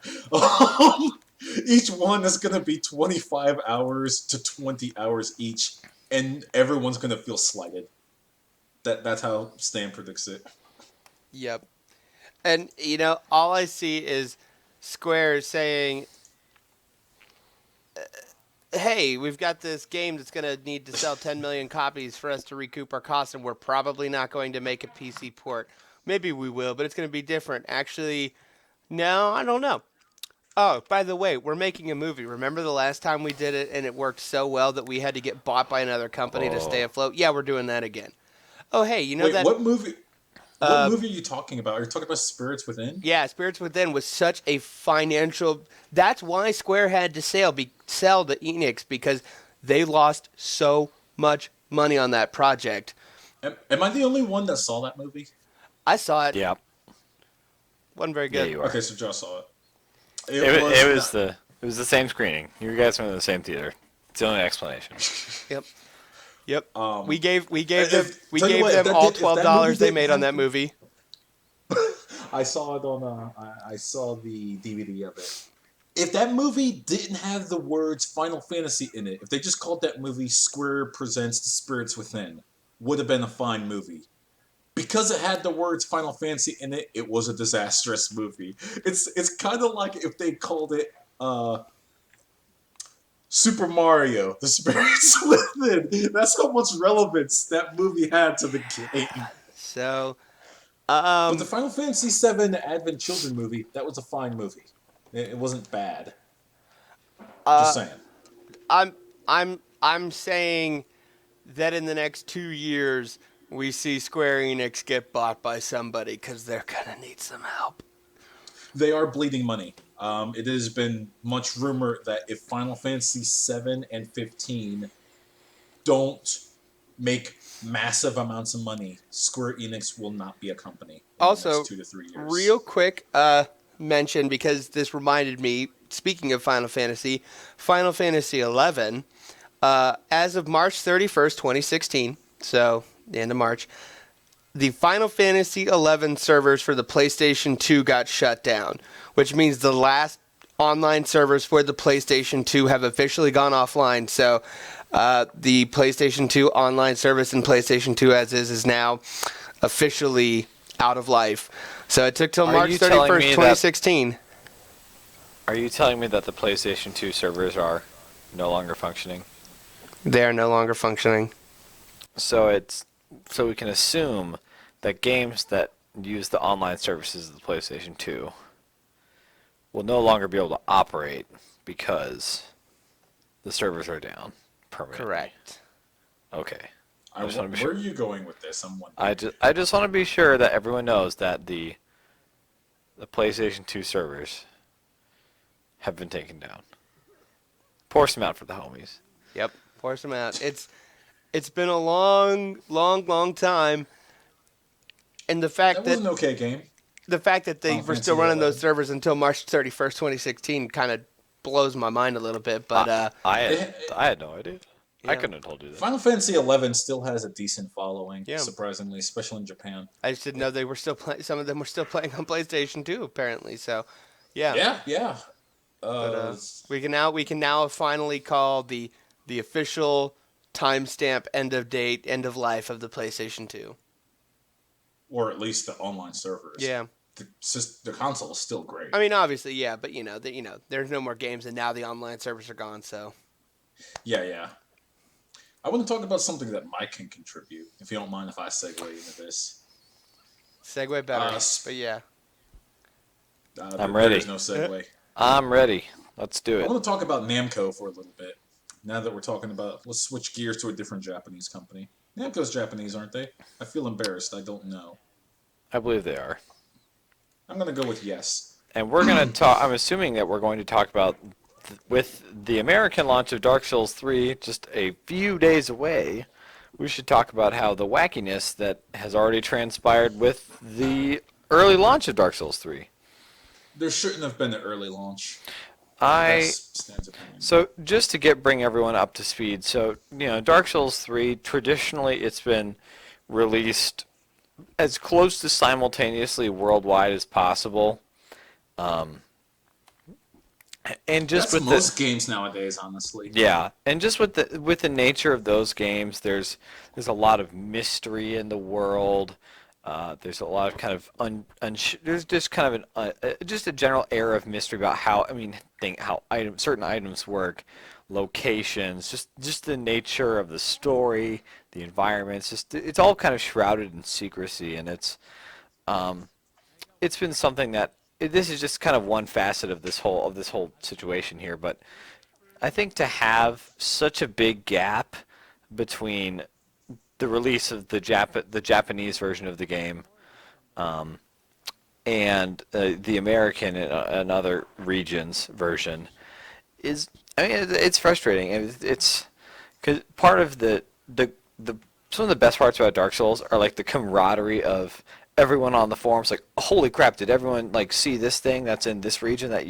Each one is going to be 25 hours to 20 hours each, and everyone's going to feel slighted. That's how Stan predicts it. Yep. And, all I see is Square saying, hey, we've got this game that's going to need to sell 10 million copies for us to recoup our costs, and we're probably not going to make a PC port. Maybe we will, but it's going to be different. Actually, no, I don't know. Oh, by the way, we're making a movie. Remember the last time we did it and it worked so well that we had to get bought by another company to stay afloat? Yeah, we're doing that again. Oh, hey, Wait, that... what movie? What movie are you talking about? Are you talking about Spirits Within? Yeah, Spirits Within was such a financial... That's why Square had to sell to Enix, because they lost so much money on that project. Am I the only one that saw that movie? I saw it. Yeah. Wasn't very good. Yeah, you are. Okay, so Josh saw it. It was the same screening. You guys were in the same theater. It's the only explanation. Yep. We gave them if all if that $12 movie they didn't made on have- that movie. I saw it on. I saw the DVD of it. If that movie didn't have the words Final Fantasy in it, if they just called that movie Square Presents The Spirits Within, would have been a fine movie. Because it had the words Final Fantasy in it, it was a disastrous movie. It's kind of like if they called it Super Mario: The Spirits Within. That's how much relevance that movie had to the game. So, But the Final Fantasy VII Advent Children movie, that was a fine movie. It wasn't bad. Just saying. I'm saying that in the next 2 years we see Square Enix get bought by somebody because they're gonna need some help. They are bleeding money. It has been much rumored that if Final Fantasy VII and 15 don't make massive amounts of money, Square Enix will not be a company in Also, the next 2 to 3 years. Real quick mention, because this reminded me, speaking of Final Fantasy 11, as of March 31st, 2016, so the end of March, the Final Fantasy 11 servers for the PlayStation 2 got shut down, which means the last online servers for the PlayStation 2 have officially gone offline. So the PlayStation 2 online service in PlayStation 2 as is now officially out of life. So it took till March 31st, 2016. Are you telling me that the PlayStation 2 servers are no longer functioning? They are no longer functioning. So we can assume that games that use the online services of the PlayStation 2 will no longer be able to operate because the servers are down permanently. Correct. Okay. Where are you going with this? I'm wondering. I just want to be sure that everyone knows that the PlayStation 2 servers have been taken down. Pour some out for the homies. Yep, pour some out. It's been a long time, and the fact That was an okay game. the fact that they Final were Fantasy still running 11. those servers until March 31st, 2016 kind of blows my mind a little bit. But I had no idea. I Yeah. couldn't have told you that. Final Fantasy 11 still has a decent following, Yeah. surprisingly, especially in Japan. I just didn't know they were still playing. Some of them were still playing on PlayStation 2, apparently. So, yeah. Yeah. But we can now finally call the official timestamp end of date, end of life of the PlayStation 2. Or at least the online servers. Yeah. The console is still great. I mean, obviously, yeah, but there's no more games, and now the online servers are gone. So, Yeah. I want to talk about something that Mike can contribute, if you don't mind if I segue into this. segue better. But yeah, I'm ready. There's no segue. I'm ready. Let's do I it. want to talk about Namco for a little bit. Now that we're talking about, let's switch gears to a different Japanese company. Namco's Japanese, aren't they? I feel embarrassed. I don't know. I believe they are. I'm going to go with yes. And we're going to talk, I'm assuming that we're going to talk about, with the American launch of Dark Souls 3 just a few days away, we should talk about how the wackiness that has already transpired with the early launch of Dark Souls 3. There shouldn't have been an early launch. I That's Stan's opinion. So just to bring everyone up to speed, so Dark Souls 3 traditionally it's been released as close to simultaneously worldwide as possible. Um, and just That's with the most games nowadays, honestly. Yeah, and just with the nature of those games, there's a lot of mystery in the world. There's a lot of kind of there's just kind of just a general air of mystery about how how certain items work, locations, just the nature of the story, the environments. Just it's all kind of shrouded in secrecy, and um, it's been something that this is just kind of one facet of this whole situation here, but I think to have such a big gap between the release of the Japanese version of the game um, and the American and other regions version is, it's frustrating. It's because part of the some of the best parts about Dark Souls are like the camaraderie of everyone on the forums. Like, holy crap! Did everyone like see this thing that's in this region that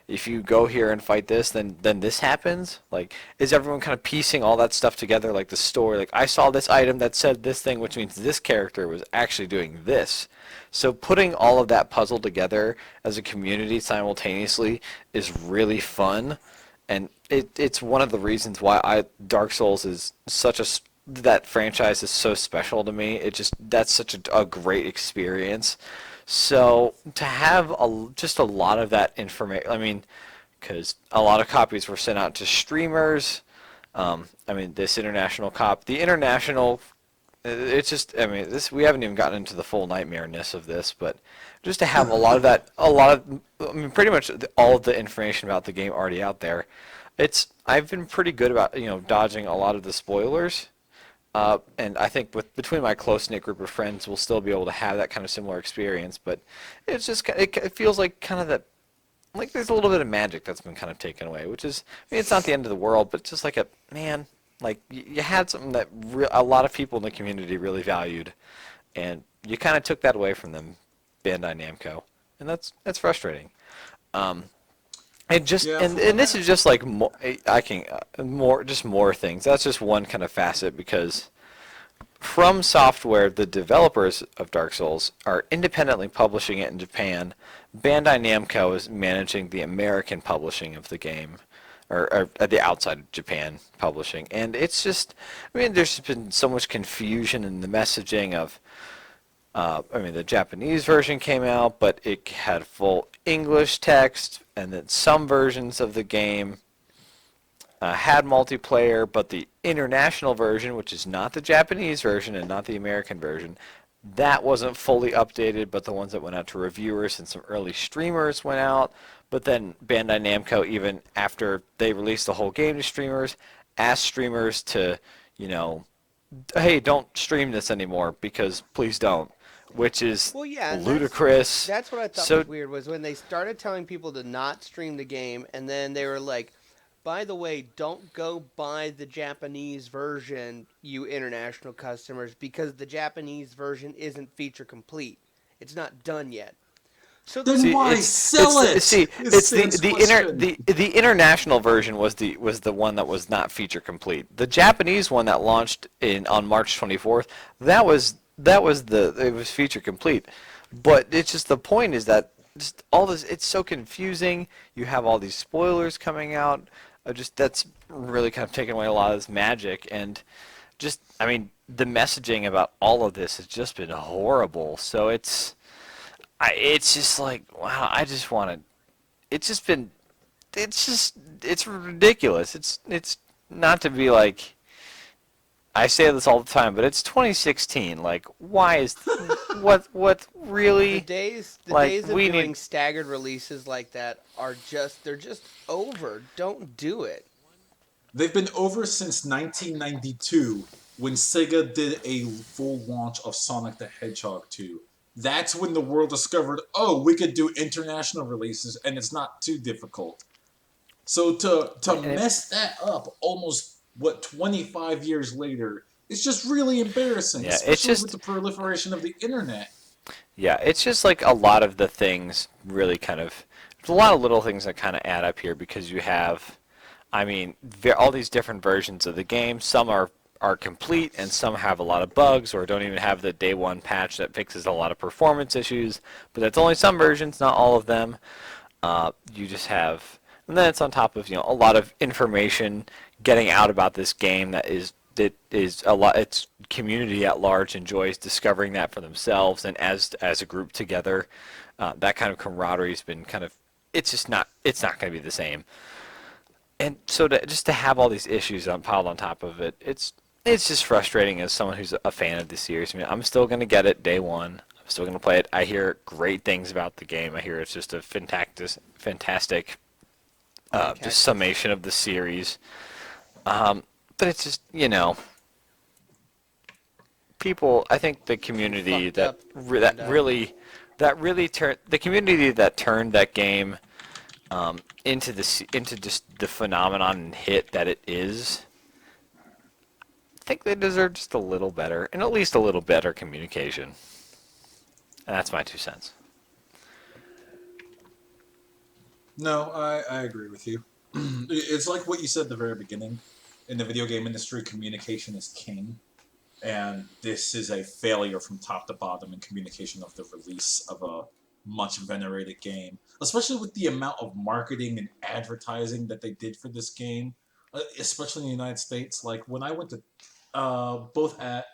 if you go here and fight this, then this happens? Like, is everyone kind of piecing all that stuff together? Like the story. Like, I saw this item that said this thing, which means this character was actually doing this. So putting all of that puzzle together as a community simultaneously is really fun, and it's one of the reasons why Dark Souls is that franchise is so special to me. That's such a great experience. So to have just a lot of that information, because a lot of copies were sent out to streamers. This international the international, it's just, this, we haven't even gotten into the full nightmareness of this, but just to have pretty much all of the information about the game already out there. I've been pretty good about, dodging a lot of the spoilers. And I think between my close-knit group of friends, we'll still be able to have that kind of similar experience. But it's just, it feels like kind of that, like there's a little bit of magic that's been kind of taken away, which is, it's not the end of the world, but just like like you had something that a lot of people in the community really valued, and you kind of took that away from them, Bandai Namco, and that's frustrating. And Yeah, and this is just like more, more things. That's just one kind of facet, because From Software, the developers of Dark Souls, are independently publishing it in Japan. Bandai Namco is managing the American publishing of the game, or at the outside of Japan publishing. And it's just, there's been so much confusion in the messaging of, the Japanese version came out, but it had full English text, and then some versions of the game had multiplayer, but the international version, which is not the Japanese version and not the American version, that wasn't fully updated, but the ones that went out to reviewers and some early streamers went out. But then Bandai Namco, even after they released the whole game to streamers, asked streamers to, hey, don't stream this anymore, because please don't, which is Well, yeah, and ludicrous. that's what I thought was weird, was when they started telling people to not stream the game, and then they were like, by the way, don't go buy the Japanese version, you international customers, because the Japanese version isn't feature complete. It's not done yet. So then why sell it? It's the international version was the one that was not feature complete. The Japanese one that launched on March 24th, it was feature complete. But it's just, the point is that just all this, it's so confusing. You have all these spoilers coming out. That's really kind of taken away a lot of this magic, and just, the messaging about all of this has just been horrible. So it's just like, wow, I just want to. It's ridiculous. It's not to be like, I say this all the time, but it's 2016. Like, why is what really? The days of doing staggered releases like that they're just over. Don't do it. They've been over since 1992, when Sega did a full launch of Sonic the Hedgehog 2. That's when the world discovered, oh, we could do international releases and it's not too difficult. So to mess that up almost, 25 years later, It's just really embarrassing, Yeah, it's especially with just the proliferation of the internet. yeah, it's just like a lot of the things really kind of there's a lot of little things that kind of add up here because you have I mean, all these different versions of the game. Some are complete, and some have a lot of bugs, or don't even have the day one patch that fixes a lot of performance issues. But that's only some versions, not all of them. You just have, and then it's on top of a lot of information getting out about this game that is a lot. Its community at large enjoys discovering that for themselves, and as a group together, that kind of camaraderie has been kind of. It's not going to be the same. And so just to have all these issues piled on top of it, it's just frustrating as someone who's a fan of the series. I mean, I'm still gonna get it day one. I'm still gonna play it. I hear great things about the game. I hear it's just a fantastic just summation of the series. But it's just people. I think the community Fucked up. the community that turned that game into just the phenomenon and hit that it is. I think they deserve just a little better, and at least a little better communication. And that's my 2 cents. No, I agree with you. It's like what you said at the very beginning. In the video game industry, communication is king. And this is a failure from top to bottom in communication of the release of a much venerated game, especially with the amount of marketing and advertising that they did for this game, especially in the United States. Like when I went to both at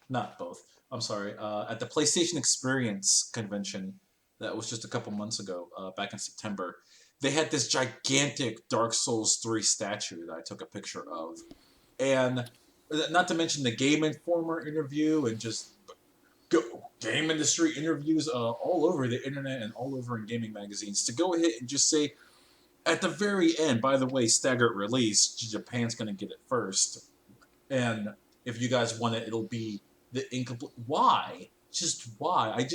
not both, I'm sorry, at the PlayStation Experience convention that was just a couple months ago, back in September. They had this gigantic Dark Souls 3 statue that I took a picture of, and not to mention the Game Informer interview and just game industry interviews all over the internet and all over in gaming magazines to go ahead and just say at the very end, by the way, staggered release, Japan's going to get it first. And if you guys want it, it'll be the incomplete. Why? Just why?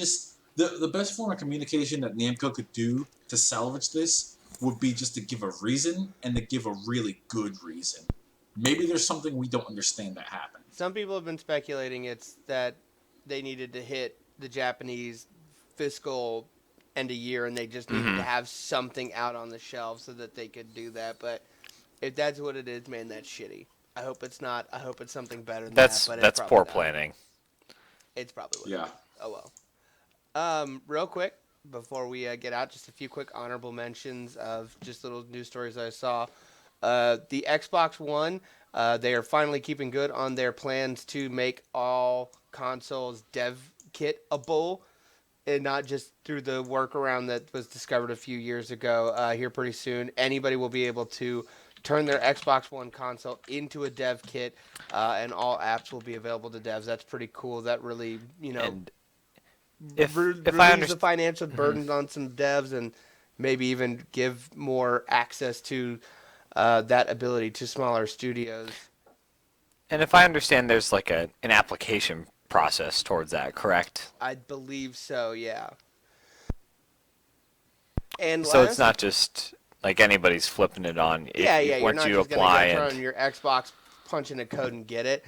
The best form of communication that Namco could do to salvage this would be just to give a reason and to give a really good reason. Maybe there's something we don't understand that happened. Some people have been speculating it's that they needed to hit the Japanese fiscal end of year and they just needed to have something out on the shelf so that they could do that. But if that's what it is, man, that's shitty. I hope it's not. I hope it's something better than That's that. But that's it's poor probably not. planning. It's probably what Yeah. it is. Oh well. Real quick before we get out, just a few quick honorable mentions of just little news stories I saw. The Xbox One, they are finally keeping good on their plans to make all consoles dev kitable, and not just through the workaround that was discovered a few years ago. Here pretty soon, anybody will be able to turn their Xbox One console into a dev kit, and all apps will be available to devs. That's pretty cool. That really, And if relieves I the understand, financial burden on some devs and maybe even give more access to that ability to smaller studios. and if I understand, there's like an application process towards that, correct? I believe so, yeah. And So it's last, not just like anybody's flipping it on. you're Once not you just apply gonna go turn and on your Xbox, punch in a code, and get it.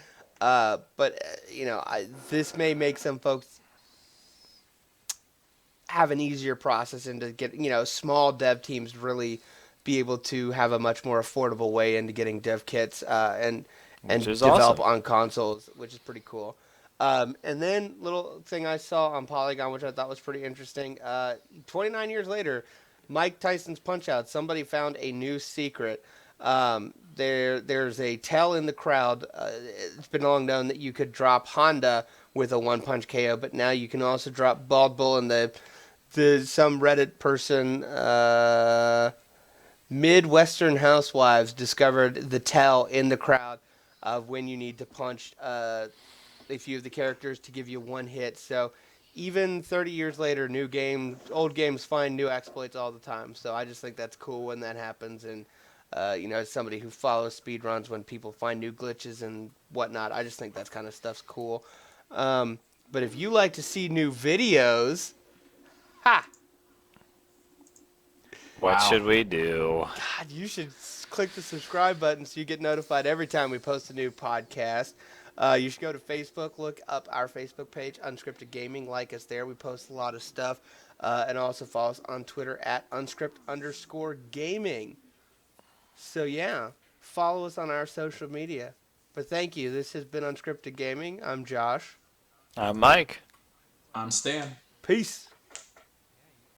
This may make some folks have an easier process and to get small dev teams really be able to have a much more affordable way into getting dev kits and which is develop awesome. on consoles, which is pretty cool. And then little thing I saw on Polygon, which I thought was pretty interesting. 29 years later, Mike Tyson's Punch Out. Somebody found a new secret. There's a tell in the crowd. It's been long known that you could drop Honda with a one punch KO, but now you can also drop Bald Bull and the some Reddit person. Midwestern housewives discovered the tell in the crowd of when you need to punch a few of the characters to give you one hit. So even 30 years later, old games find new exploits all the time. So I just think that's cool when that happens. And as somebody who follows speedruns, when people find new glitches and whatnot, I just think that kind of stuff's cool. But if you like to see new videos, What Wow. should we do? God, you should click the subscribe button so you get notified every time we post a new podcast. You should go to Facebook, look up our Facebook page, Unscripted Gaming, like us there. We post a lot of stuff. And also follow us on Twitter at unscript_gaming. So, yeah, follow us on our social media. But thank you. This has been Unscripted Gaming. I'm Josh. Mike. I'm Stan. Peace.